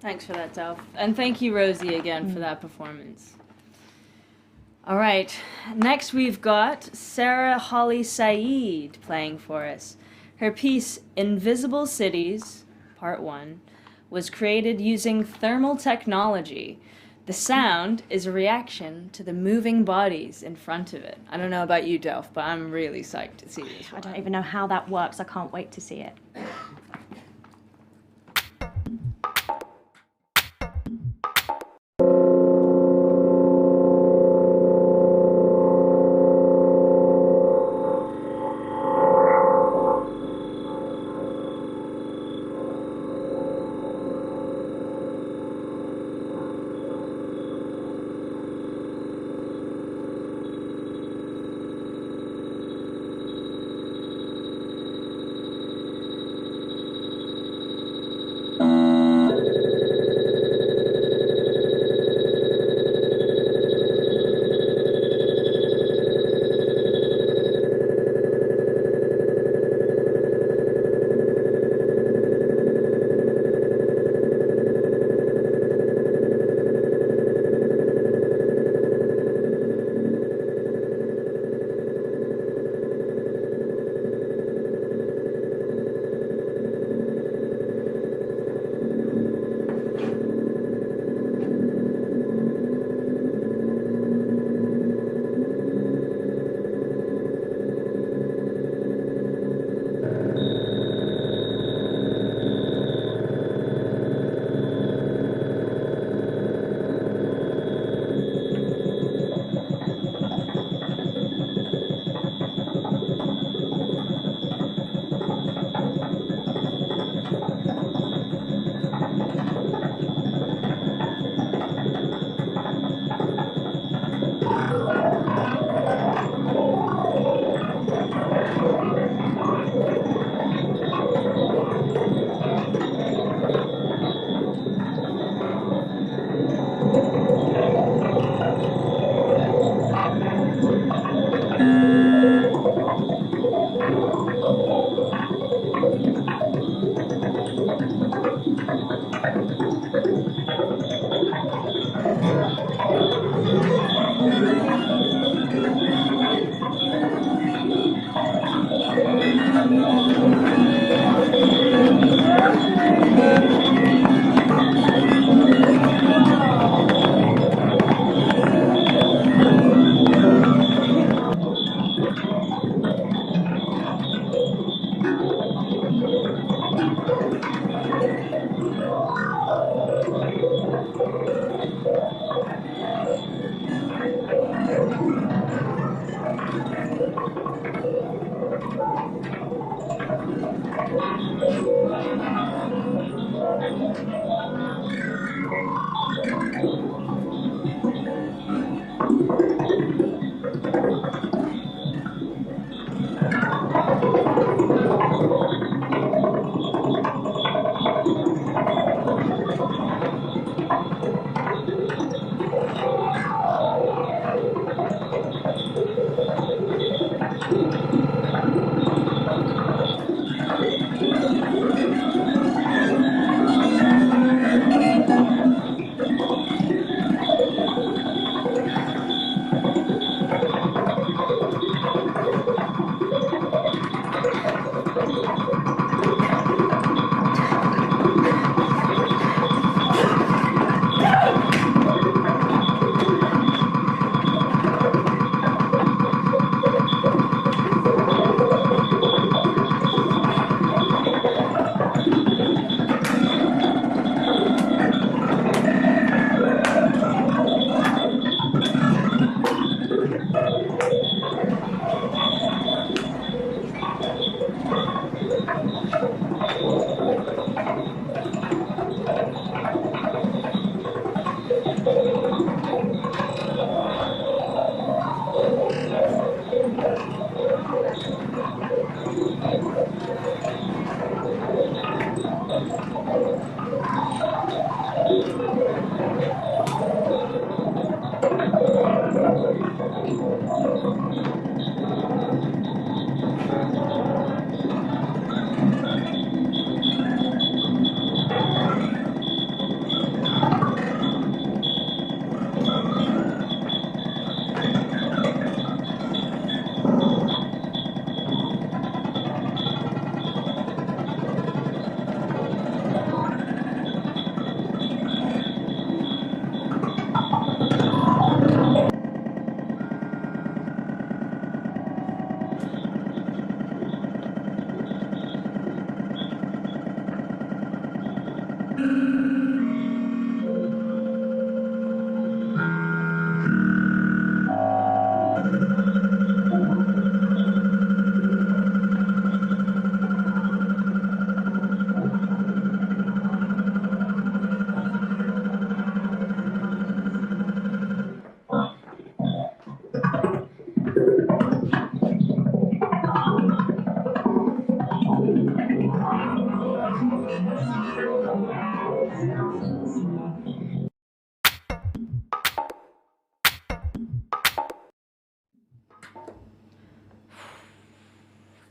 Thanks for that, Delph. And thank you, Rosie, again for that performance. All right, next we've got Sarah Holly Sayeed playing for us. Her piece, Invisible Cities, Part 1, was created using thermal technology. The sound is a reaction to the moving bodies in front of it. I don't know about you, Delph, but I'm really psyched to see this one. I don't even know how that works. I can't wait to see it.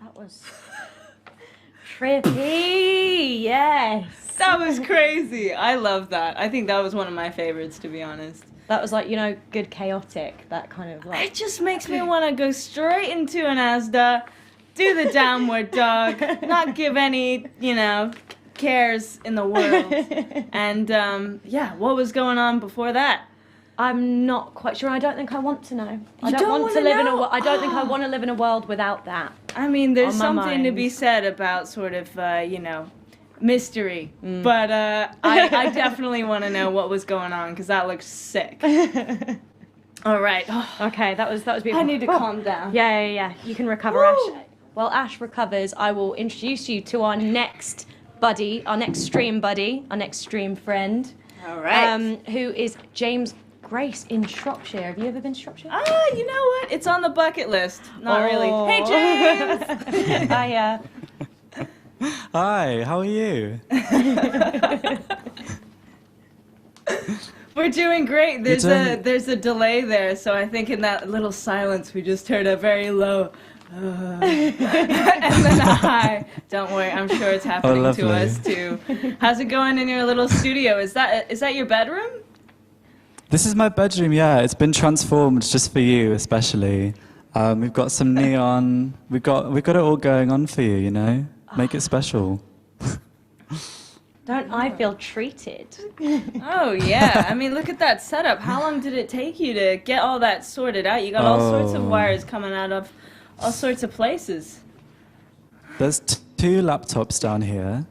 That was trippy. Yes. That was crazy. I love that. I think that was one of my favorites, to be honest. That was like, you know, good chaotic, that kind of like... It just makes me want to go straight into an Asda, do the downward dog, not give any, you know, cares in the world. And, yeah, what was going on before that? I'm not quite sure. I don't think I want to know. I don't want to wanna live in know? I don't think I want to live in a world without that. I mean, there's On my something to mind. be said about sort of, you know, mystery. But I definitely want to know what was going on, because that looks sick. All right. Okay, that was beautiful. I need to calm down. Yeah. You can recover, Ash. While Ash recovers, I will introduce you to our next buddy, our next stream buddy, our next stream friend. All right. Who is James Grace in Shropshire. Have you ever been to Shropshire? Ah, you know what? It's on the bucket list. Not really. Hey, James! Hiya. Hi, how are you? We're doing great. There's a delay there, so I think in that little silence we just heard a very low and then a high. Don't worry, I'm sure it's happening to us too. How's it going in your little studio? Is that your bedroom? This is my bedroom, yeah. It's been transformed just for you, especially. We've got some neon. We've got it all going on for you, you know? Make it special. Don't I feel treated? Oh, yeah. I mean, look at that setup. How long did it take you to get all that sorted out? You got all sorts of wires coming out of all sorts of places. There's two laptops down here.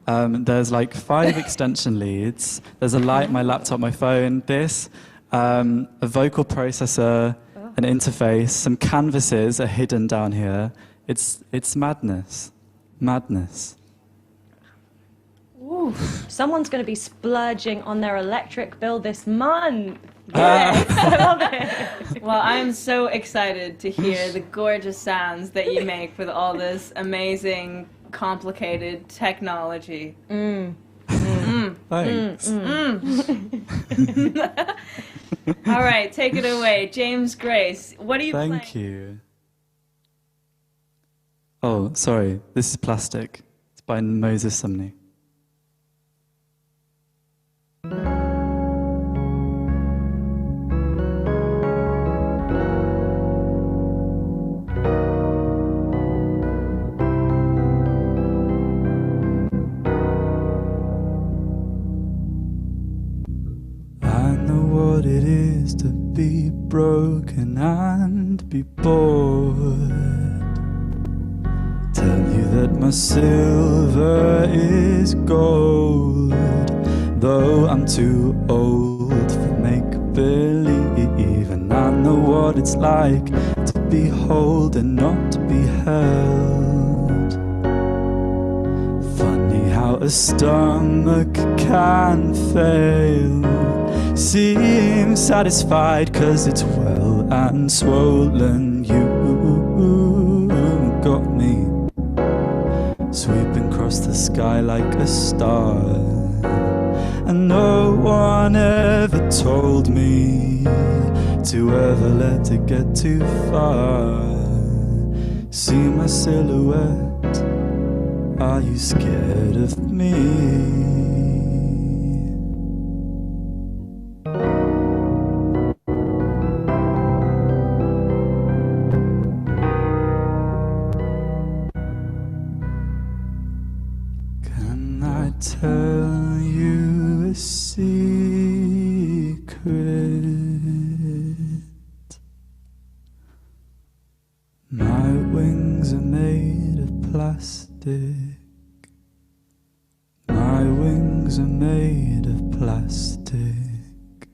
There's like 5 extension leads. There's a light, my laptop, my phone, this, a vocal processor, an interface, some canvases are hidden down here. It's madness. Madness. Ooh, someone's going to be splurging on their electric bill this month. Yes, I love it. Well, I'm so excited to hear the gorgeous sounds that you make with all this amazing, complicated technology. Thanks. All right, take it away. James Grace, what are you playing? Thank you. Oh, sorry. This is Plastic. It's by Moses Sumney. I know what it is to be broken and be bored. Tell you that my silver is gold, though I'm too old for make-believe. And I know what it's like to be whole and not to be held. Funny how a stomach can fail, seem satisfied 'cause it's well and swollen. You got me sweeping across the sky like a star, and no one ever told me to ever let it get too far. See my silhouette, are you scared of me? Tell you a secret. My wings are made of plastic. My wings wings are made of plastic.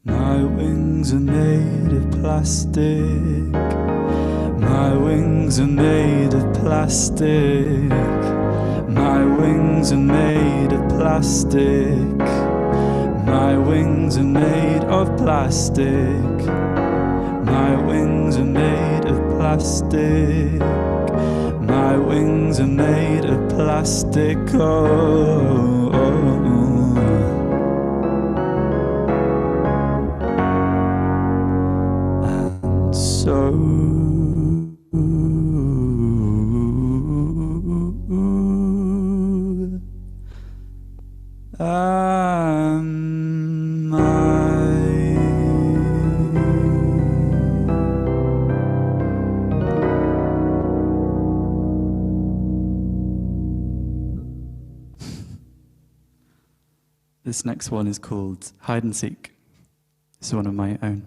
My wings are made of plastic. My wings are made of plastic. My wings are made of plastic. My wings are made of plastic. My wings are made of plastic. My wings are made of plastic. Oh, oh, oh. And so This next one is called Hide and Seek. This is one of my own.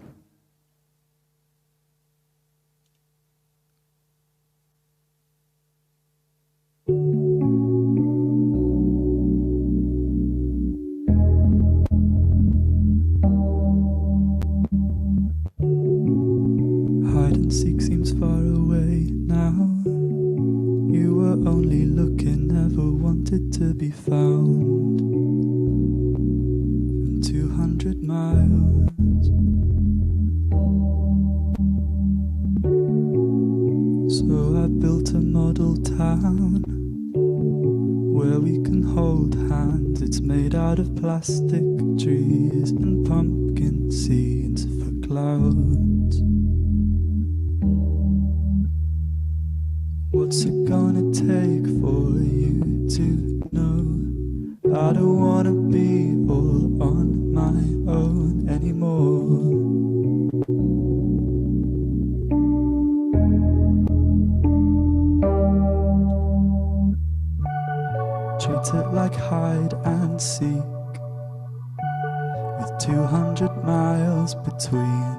Hide and seek seems far away now. You were only looking, never wanted to be found. 200 miles. So I built a model town where we can hold hands. It's made out of plastic trees and pumpkin seeds for clouds. What's it gonna take for you to know? I don't wanna be all on my own anymore. Treat it like hide and seek, with 200 miles between.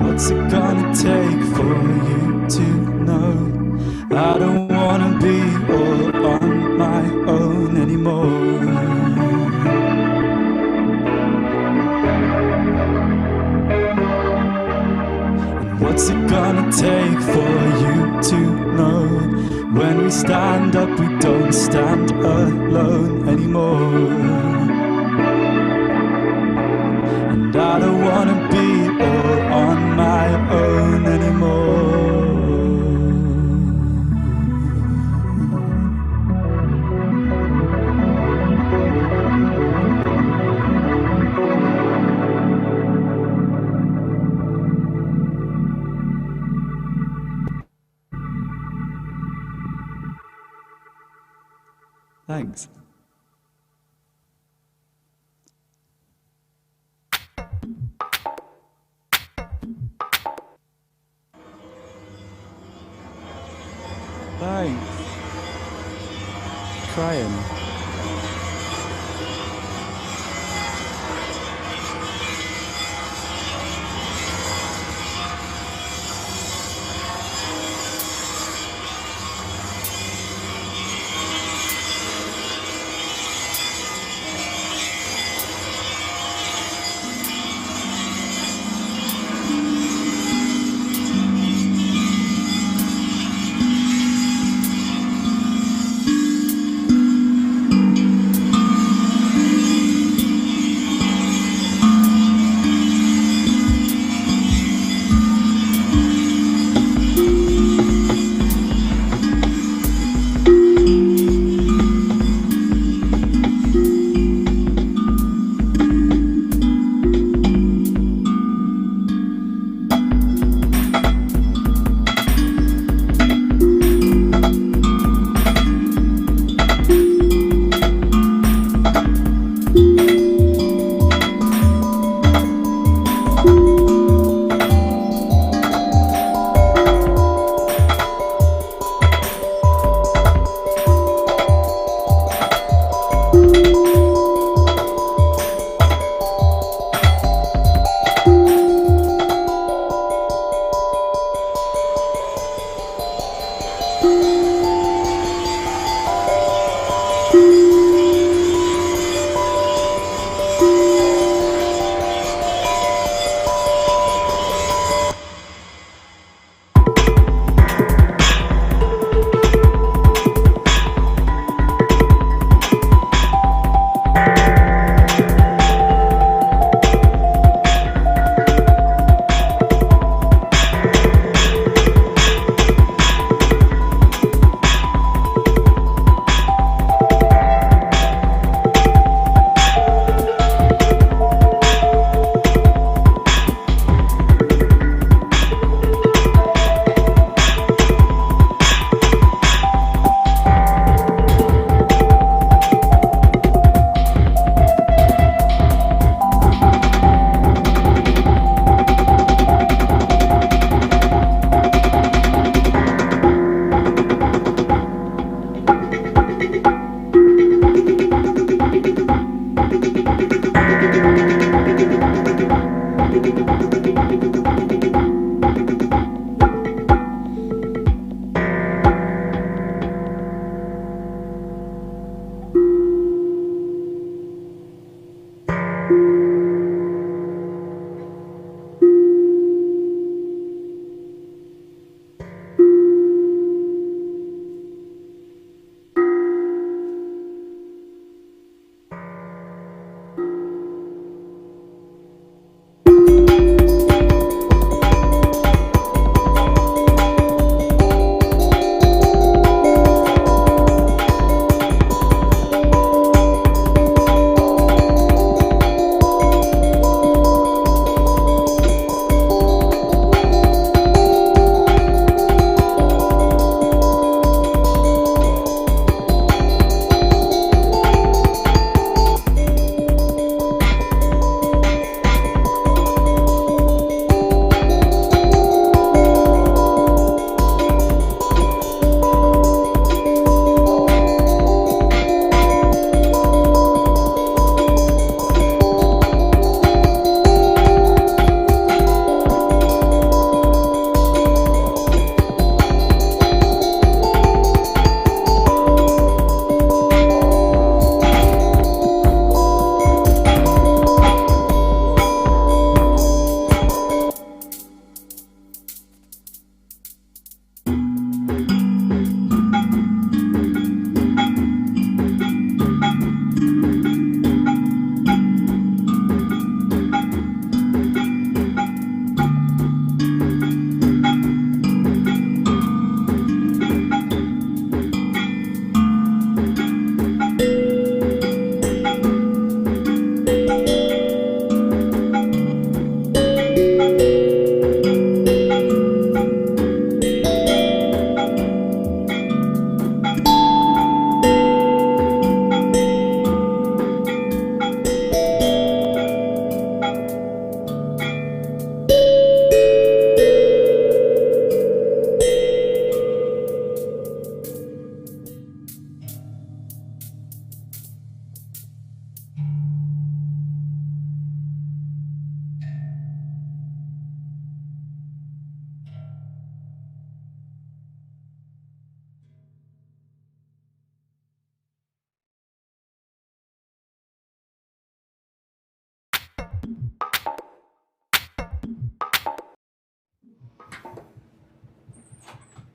What's it gonna take for you to know? I don't wanna be all on my own anymore. And what's it gonna take for you to know? When we stand up, we don't stand alone anymore. I don't wanna be all on my own anymore. Thanks. Thanks. Crying.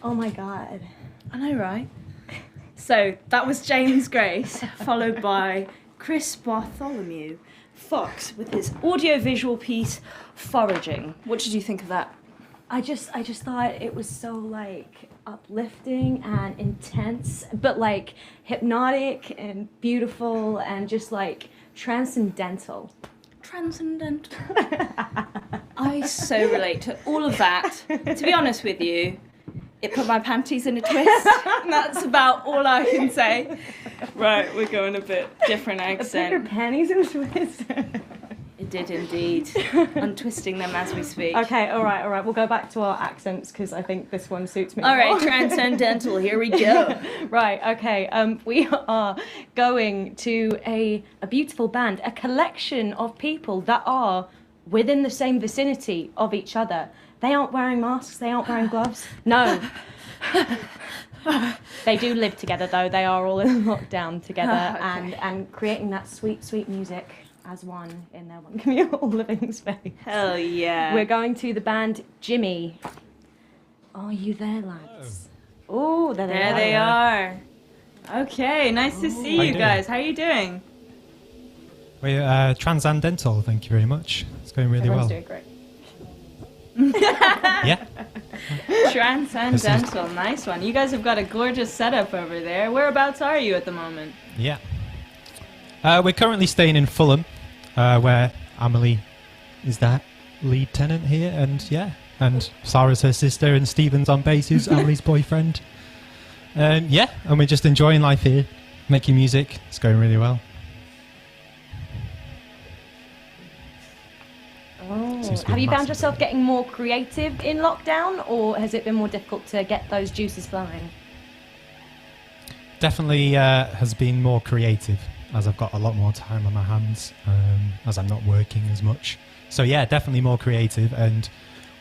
Oh my God. I know, right? So that was James Grace, followed by Chris Bartholomew Fox with his audiovisual piece, Foraging. What did you think of that? I just thought it was so like uplifting and intense, but like hypnotic and beautiful and just like transcendental. Transcendental. I so relate to all of that. To be honest with you, it put my panties in a twist. That's about all I can say. Right, we're going a bit different accent. Put your panties in a twist. It did indeed. Untwisting them as we speak. Okay, all right. We'll go back to our accents because I think this one suits me. All right, more. transcendental. Here we go. Right, okay. We are going to a beautiful band, a collection of people that are within the same vicinity of each other. They aren't wearing masks, they aren't wearing gloves. No. They do live together though. They are all in lockdown together and creating that sweet, sweet music as one in their one communal living space. Hell yeah. We're going to the band Jimmy. Are you there, lads? Oh, there they are. Okay, nice to see you guys. How are you doing? We're transcendental, thank you very much. It's going really Everyone's well. doing great. Yeah. Transcendental, nice one. You guys have got a gorgeous setup over there. Whereabouts are you at the moment? Yeah. We're currently staying in Fulham, where Amelie is that lead tenant here, and Sarah's her sister, and Stephen's on bass, who's Amelie's boyfriend. And we're just enjoying life here, making music. It's going really well. Have you found yourself getting more creative in lockdown, or has it been more difficult to get those juices flowing? Definitely has been more creative, as I've got a lot more time on my hands, as I'm not working as much. So yeah, definitely more creative, and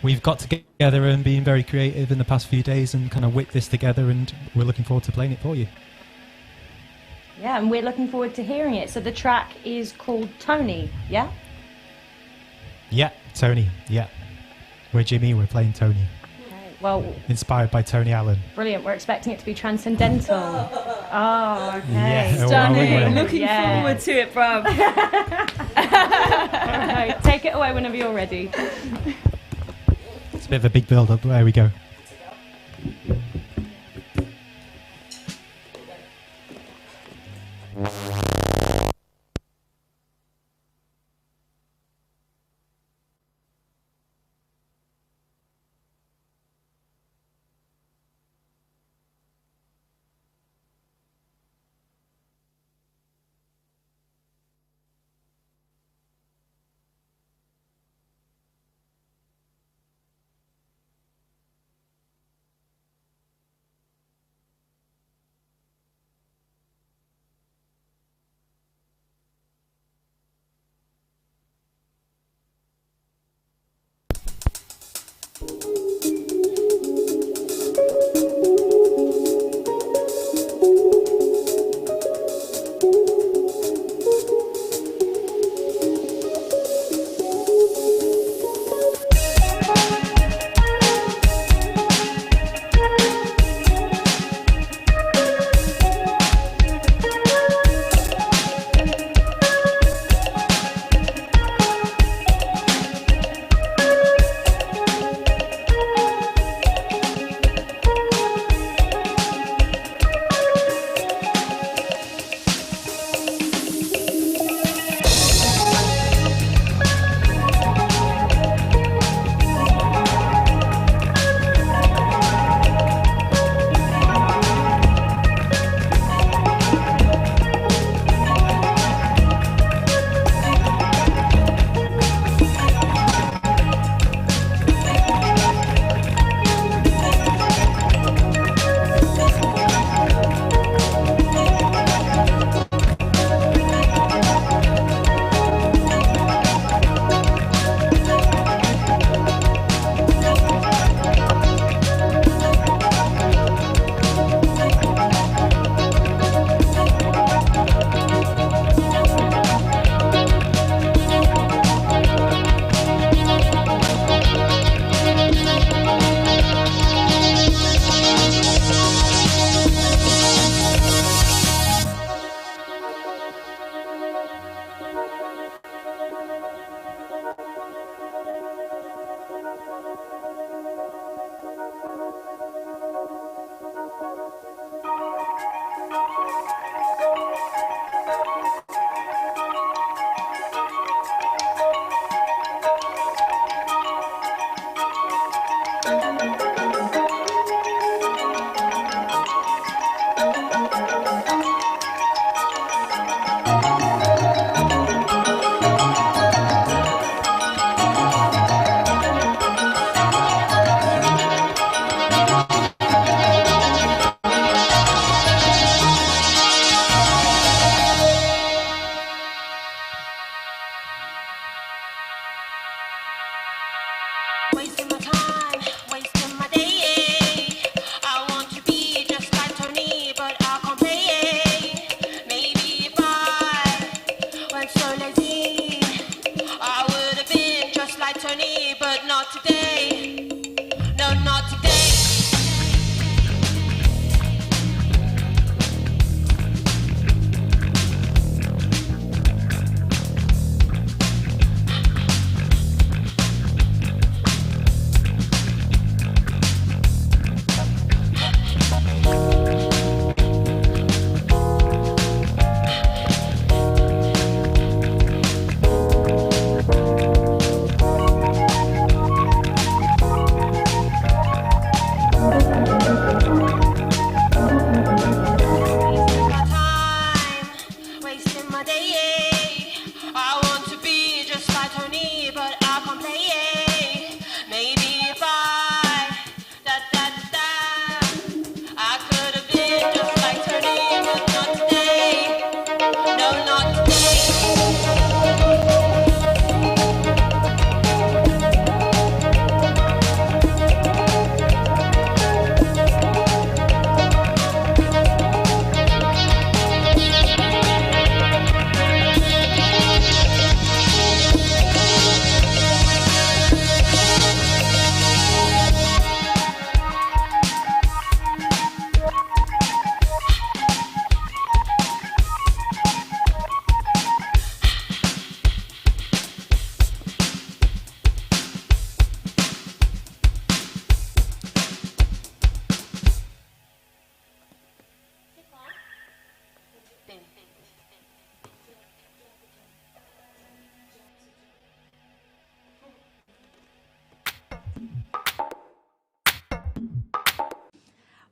we've got together and been very creative in the past few days and kind of whipped this together, and we're looking forward to playing it for you. Yeah, and we're looking forward to hearing it. So the track is called Tony, yeah? Yeah, Tony, yeah. We're Jimmy, we're playing Tony. Okay, well, inspired by Tony Allen. Brilliant, we're expecting it to be transcendental. Oh, okay. Yeah, stunning. Looking forward to it, bruv. Right, take it away whenever you're ready. It's a bit of a big build-up, there we go.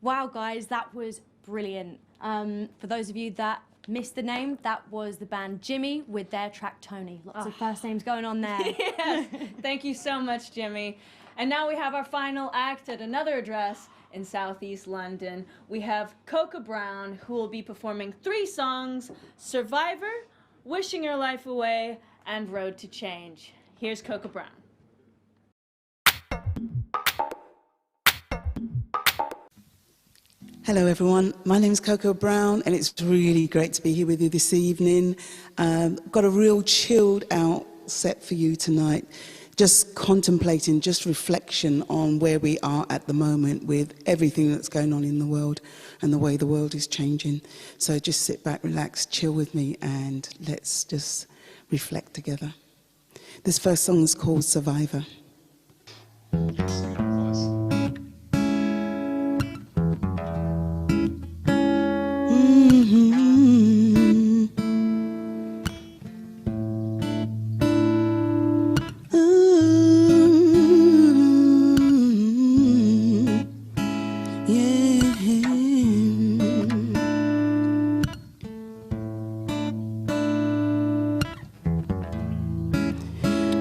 Wow, guys, that was brilliant. For those of you that missed the name, that was the band Jimmy with their track Tony. Lots of first names going on there. Yes. Thank you so much, Jimmy. And now we have our final act at another address in Southeast London. We have CoCo Brown, who will be performing 3 songs: Survivor, Wishing Your Life Away, and Road to Change. Here's CoCo Brown. Hello everyone, my name is CoCo Brown and it's really great to be here with you this evening. Got a real chilled out set for you tonight, just contemplating, just reflection on where we are at the moment with everything that's going on in the world and the way the world is changing. So just sit back, relax, chill with me and let's just reflect together. This first song is called Survivor.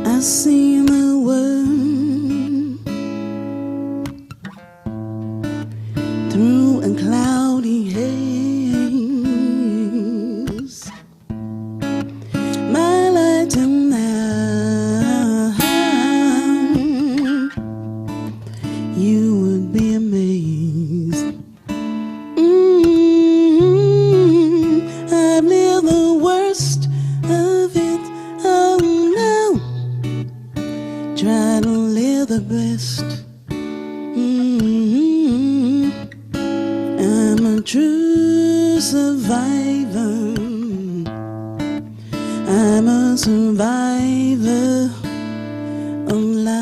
I see the world through a cloudy haze. My light and you would be amazed. I've lived the worst of it. Oh no. Try to live the best. I'm a true survivor. I'm a survivor of life.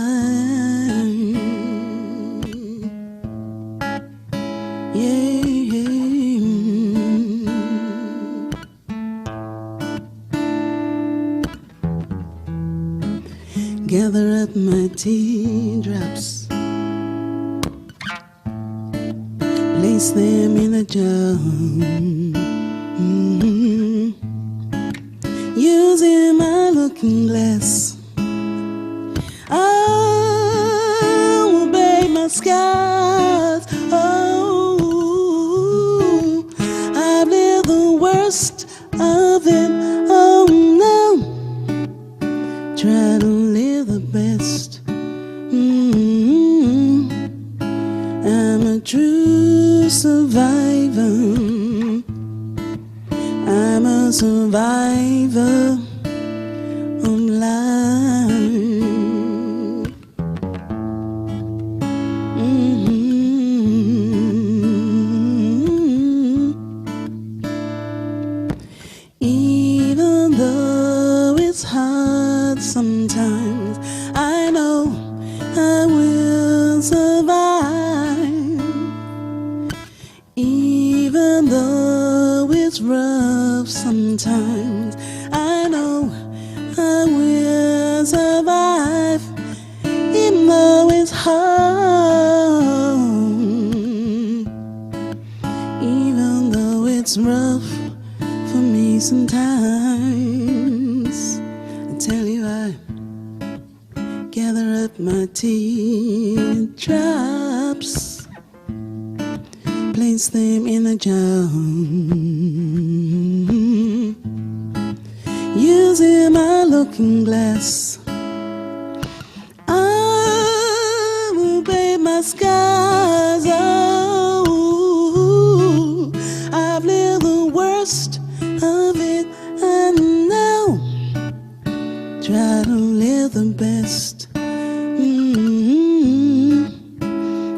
Yeah. Gather up my teardrops place them in a jar. Using my looking glass, I will bathe my scars. Oh, I've lived the worst of it. Oh no, try to live the best. I'm a true survivor. I'm a survivor of life. Even though it's hard sometimes, I know I will survive. Even though it's rough sometimes, I know I will survive. Even though it's hard, even though it's rough for me sometimes, I tell you I gather up my teardrops, place them in a jar, using my looking glass. I will bathe my scars. Oh, I've lived the worst of it, and now try to live the best.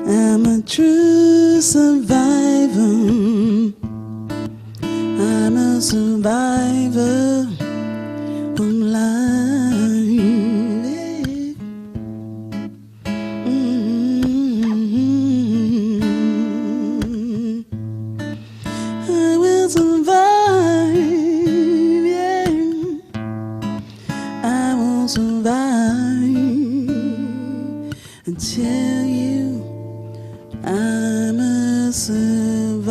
I'm a true survivor. I'm a survivor of life. I will survive. Yeah. I will survive. I tell you, I'm a survivor.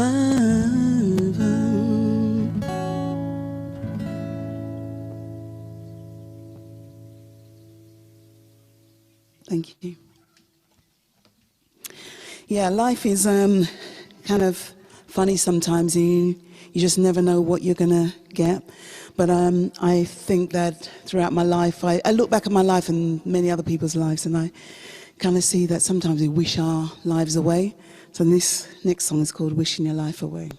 Thank you. Yeah, life is kind of funny sometimes. You just never know what you're gonna get. But I think that throughout my life, I look back at my life and many other people's lives, and I kind of see that sometimes we wish our lives away. So this next song is called Wishing Your Life Away.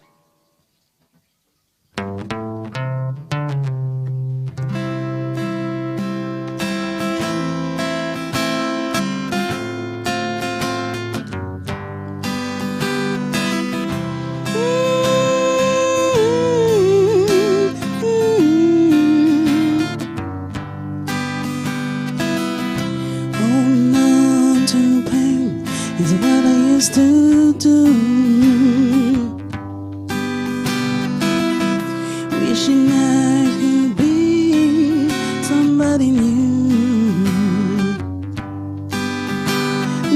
To do, wishing I could be somebody new.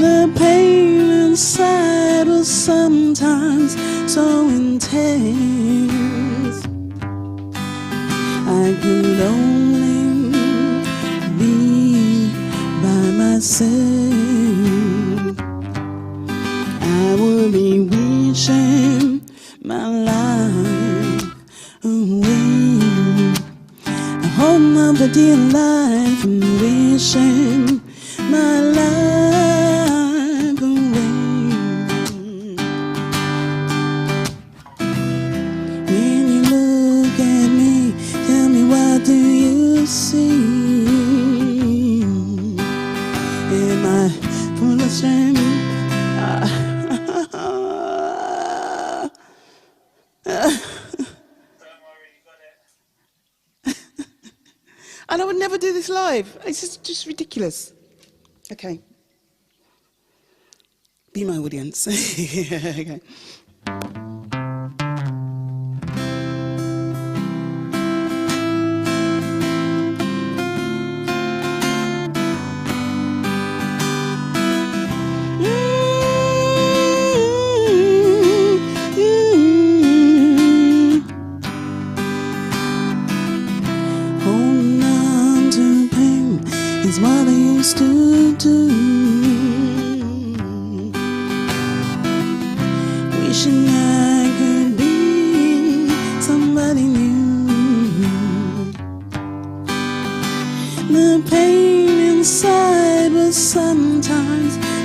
The pain inside was sometimes so intense. I could only be by myself. I would be wishing my life away. I hope of the dear life and wishing my life away. When you look at me, tell me what do you see? Am I full of shame? And I would never do this live. It's just ridiculous. Okay. Be my audience. Okay.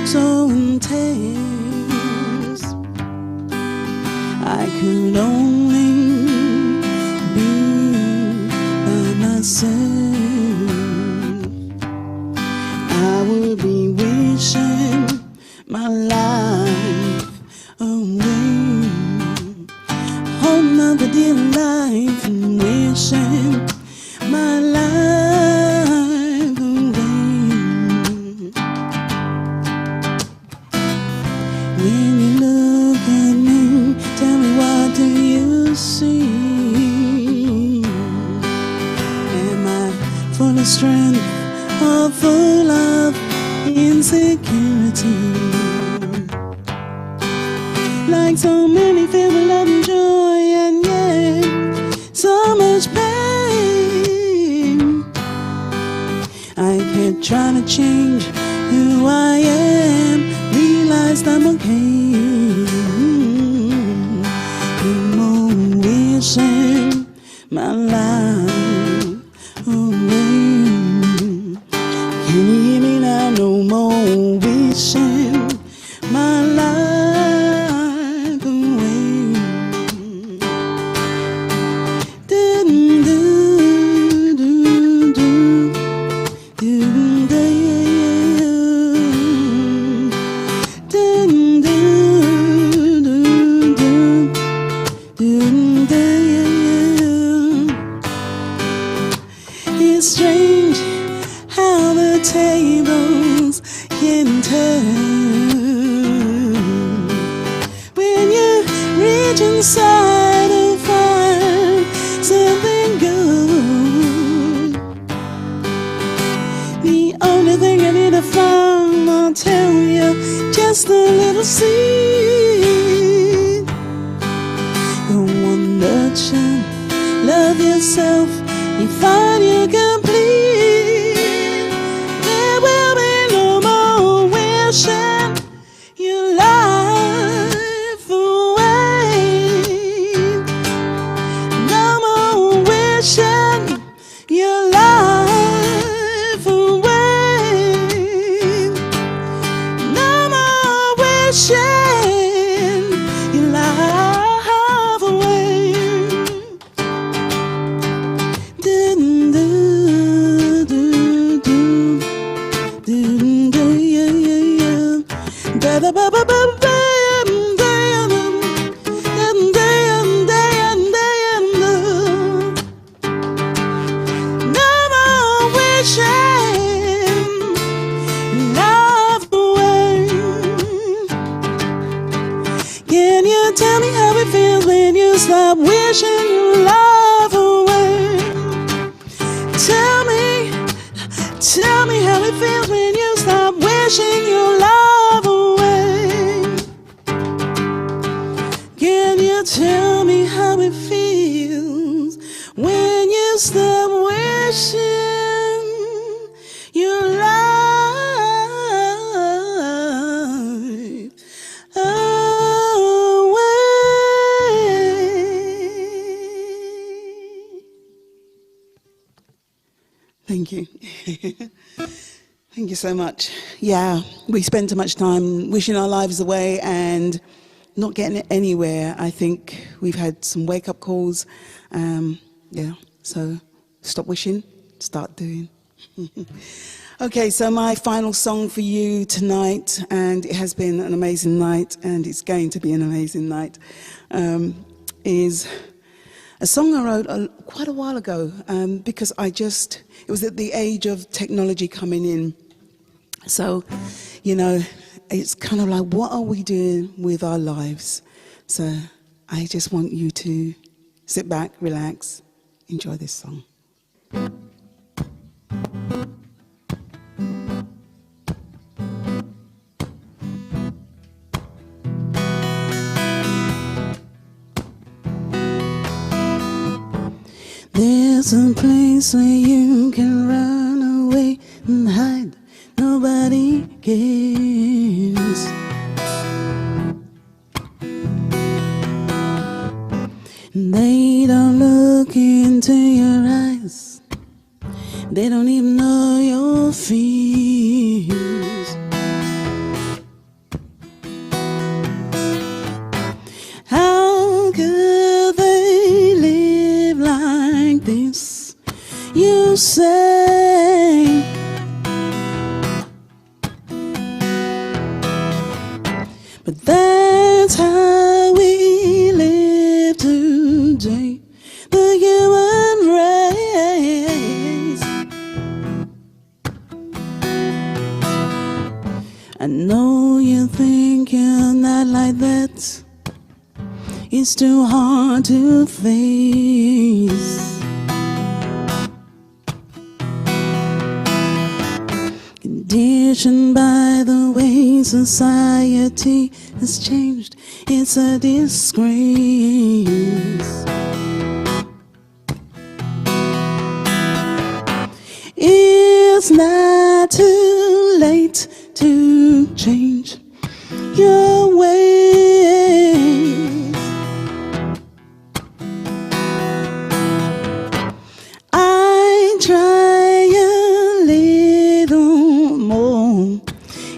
so intense. I could only be by myself. I would be wishing my life away. Whole another dear life and wishing my life away. When you look at me, tell me what do you see? Am I full of strength or full of insecurity? Like so many filled with love and joy, and yet so much pain. I kept trying to change who I am, realized I'm okay. No more wishing my life away. Can you hear me now? No more wishing my life away. It's strange how the tables can turn when you reach inside and find something good. The only thing I need to find, I'll tell you, just a little seed. Go on, nurture, love yourself, you find you're complete. There will be no more wishing your life away. No more wishing your life away. No more wishing your life away. Can you tell me how it feels when you stop wishing your love away? Tell me how it feels when you stop wishing your love away. Can you tell me how it feels when you stop wishing your life away? Thank you. Thank you so much. Yeah, we spend too much time wishing our lives away and not getting anywhere. I think we've had some wake-up calls. Yeah, so stop wishing, start doing. Okay, so my final song for you tonight, and it has been an amazing night, and it's going to be an amazing night, is a song I wrote quite a while ago, because it was at the age of technology coming in. So, you know, it's kind of like, what are we doing with our lives? So I just want you to sit back, relax, enjoy this song. There's a place where you can run away and hide. Nobody cares. They don't look into your eyes. They don't even know your fears. But that's how we live today, the human race. I know you think you're not like that. It's too hard to face. Conditioned by the way society has changed, it's a disgrace. It's not too late to change your ways. I try a little more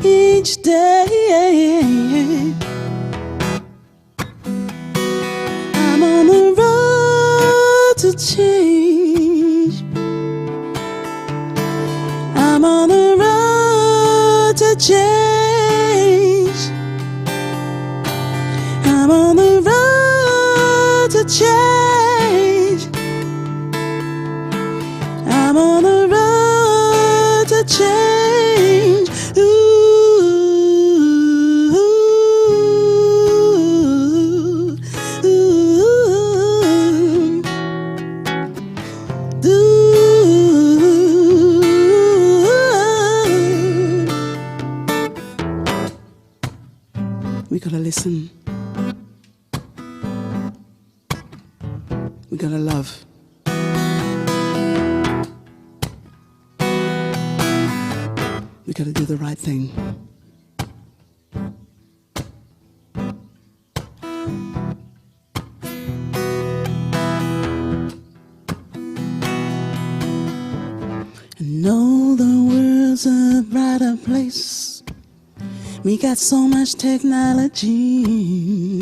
each day. I'm on the road to change. I'm on the road to change. I'm on the road to change. I'm on the road to change. Ooh, ooh, ooh, we gotta listen. We gotta love. We gotta do the right thing. I know the world's a brighter place. We got so much technology.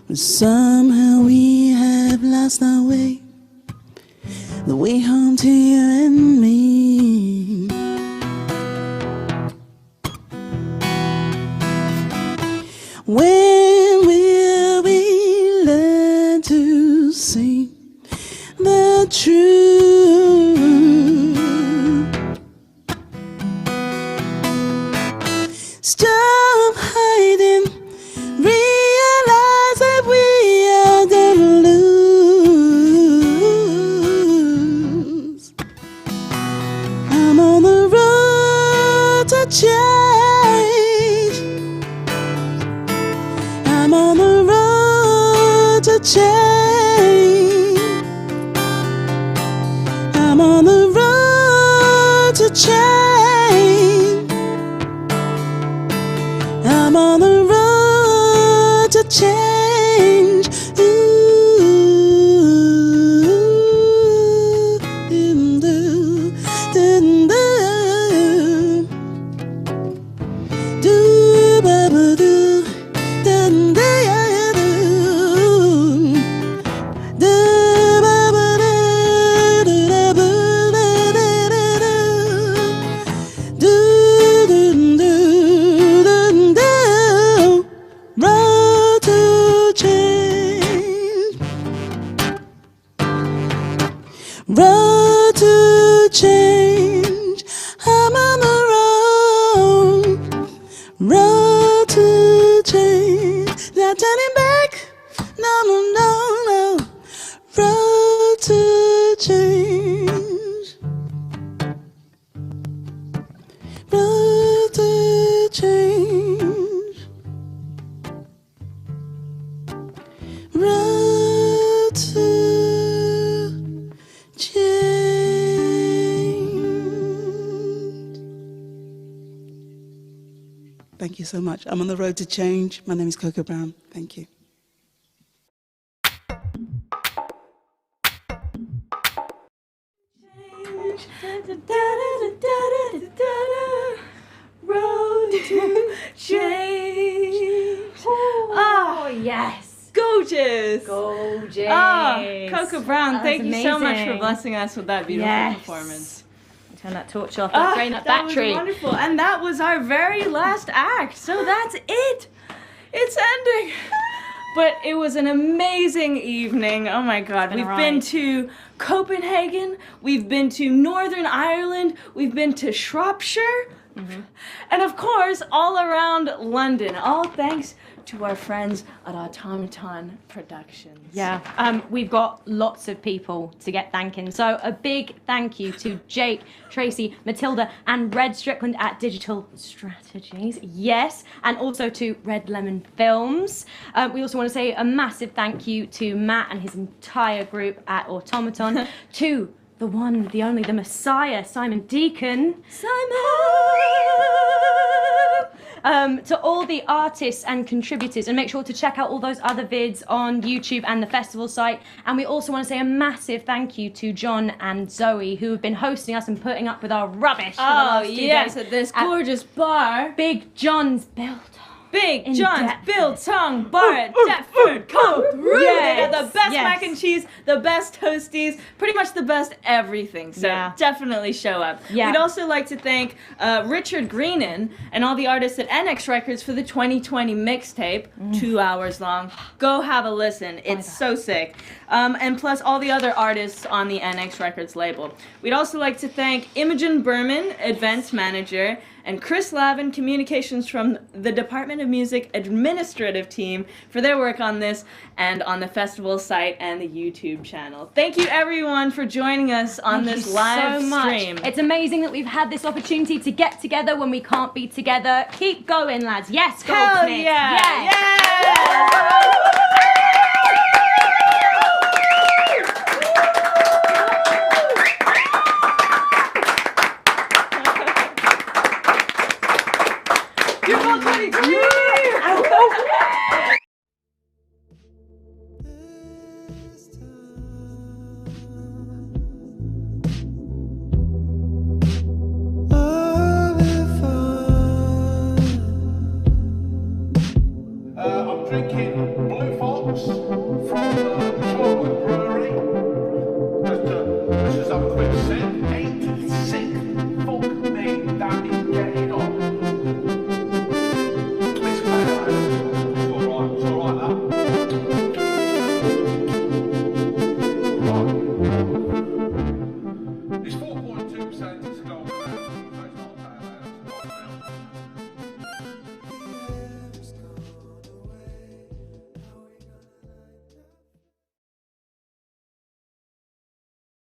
But somehow we have lost our way. The way home to you and me. When will we learn to see the truth? Stop hiding, realize that we are gonna lose. I'm on the road to change. I'm on the road to change. I'm on the road to change. I'm on the road to change. Ooh, do, do, do, do, ba, ba, do, do, do, do, ba, ba, do, do, da, ba, da, da, da, do, do, do, do, do. Road to change. Road to change. I'm on the road. Road to change. Not turning back. No, no, no, no. Road to change. Road to change. Road to change. Thank you so much. I'm on the road to change. My name is CoCo Brown. Thank you. Road to change. Oh, yes. Gorgeous. Gorgeous. Oh, CoCo Brown, That thank was you so much for amazing. blessing us with that beautiful Yes. performance. Turn that torch off. Let's drain that battery. That was wonderful. And that was our very last act. So that's it. It's ending. But it was an amazing evening. Oh my God. We've been to Copenhagen. We've been to Northern Ireland. We've been to Shropshire. And of course, all around London. All thanks to our friends at Automaton Productions. Yeah, we've got lots of people to get thanking. So a big thank you to Jake, Tracy, Matilda, and Red Strickland at Digital Strategies. Yes, and also to Red Lemon Films. We also want to say a massive thank you to Matt and his entire group at Automaton. To the one, the only, the Messiah, Simon Deacon. To all the artists and contributors, and make sure to check out all those other vids on YouTube and the festival site. And we also want to say a massive thank you to John and Zoe, who have been hosting us and putting up with our rubbish for the last 2 days. At this gorgeous bar. Big John's Built. Big John's Biltong Bar at Deptford. Come through. They got the best mac and cheese, the best toasties, pretty much the best everything. So definitely show up. Yeah. We'd also like to thank Richard Greenan and all the artists at NX Records for the 2020 mixtape, 2 hours long. Go have a listen. It's so sick. And plus all the other artists on the NX Records label. We'd also like to thank Imogen Berman, Events Manager, and Chris Lavin, Communications from the Department of Music Administrative Team, for their work on this and on the festival site and the YouTube channel. Thank you everyone for joining us on this live stream. It's amazing that we've had this opportunity to get together when we can't be together. Keep going, lads. Yes, Goldsmiths. Hell yeah. Yeah. You're all 23!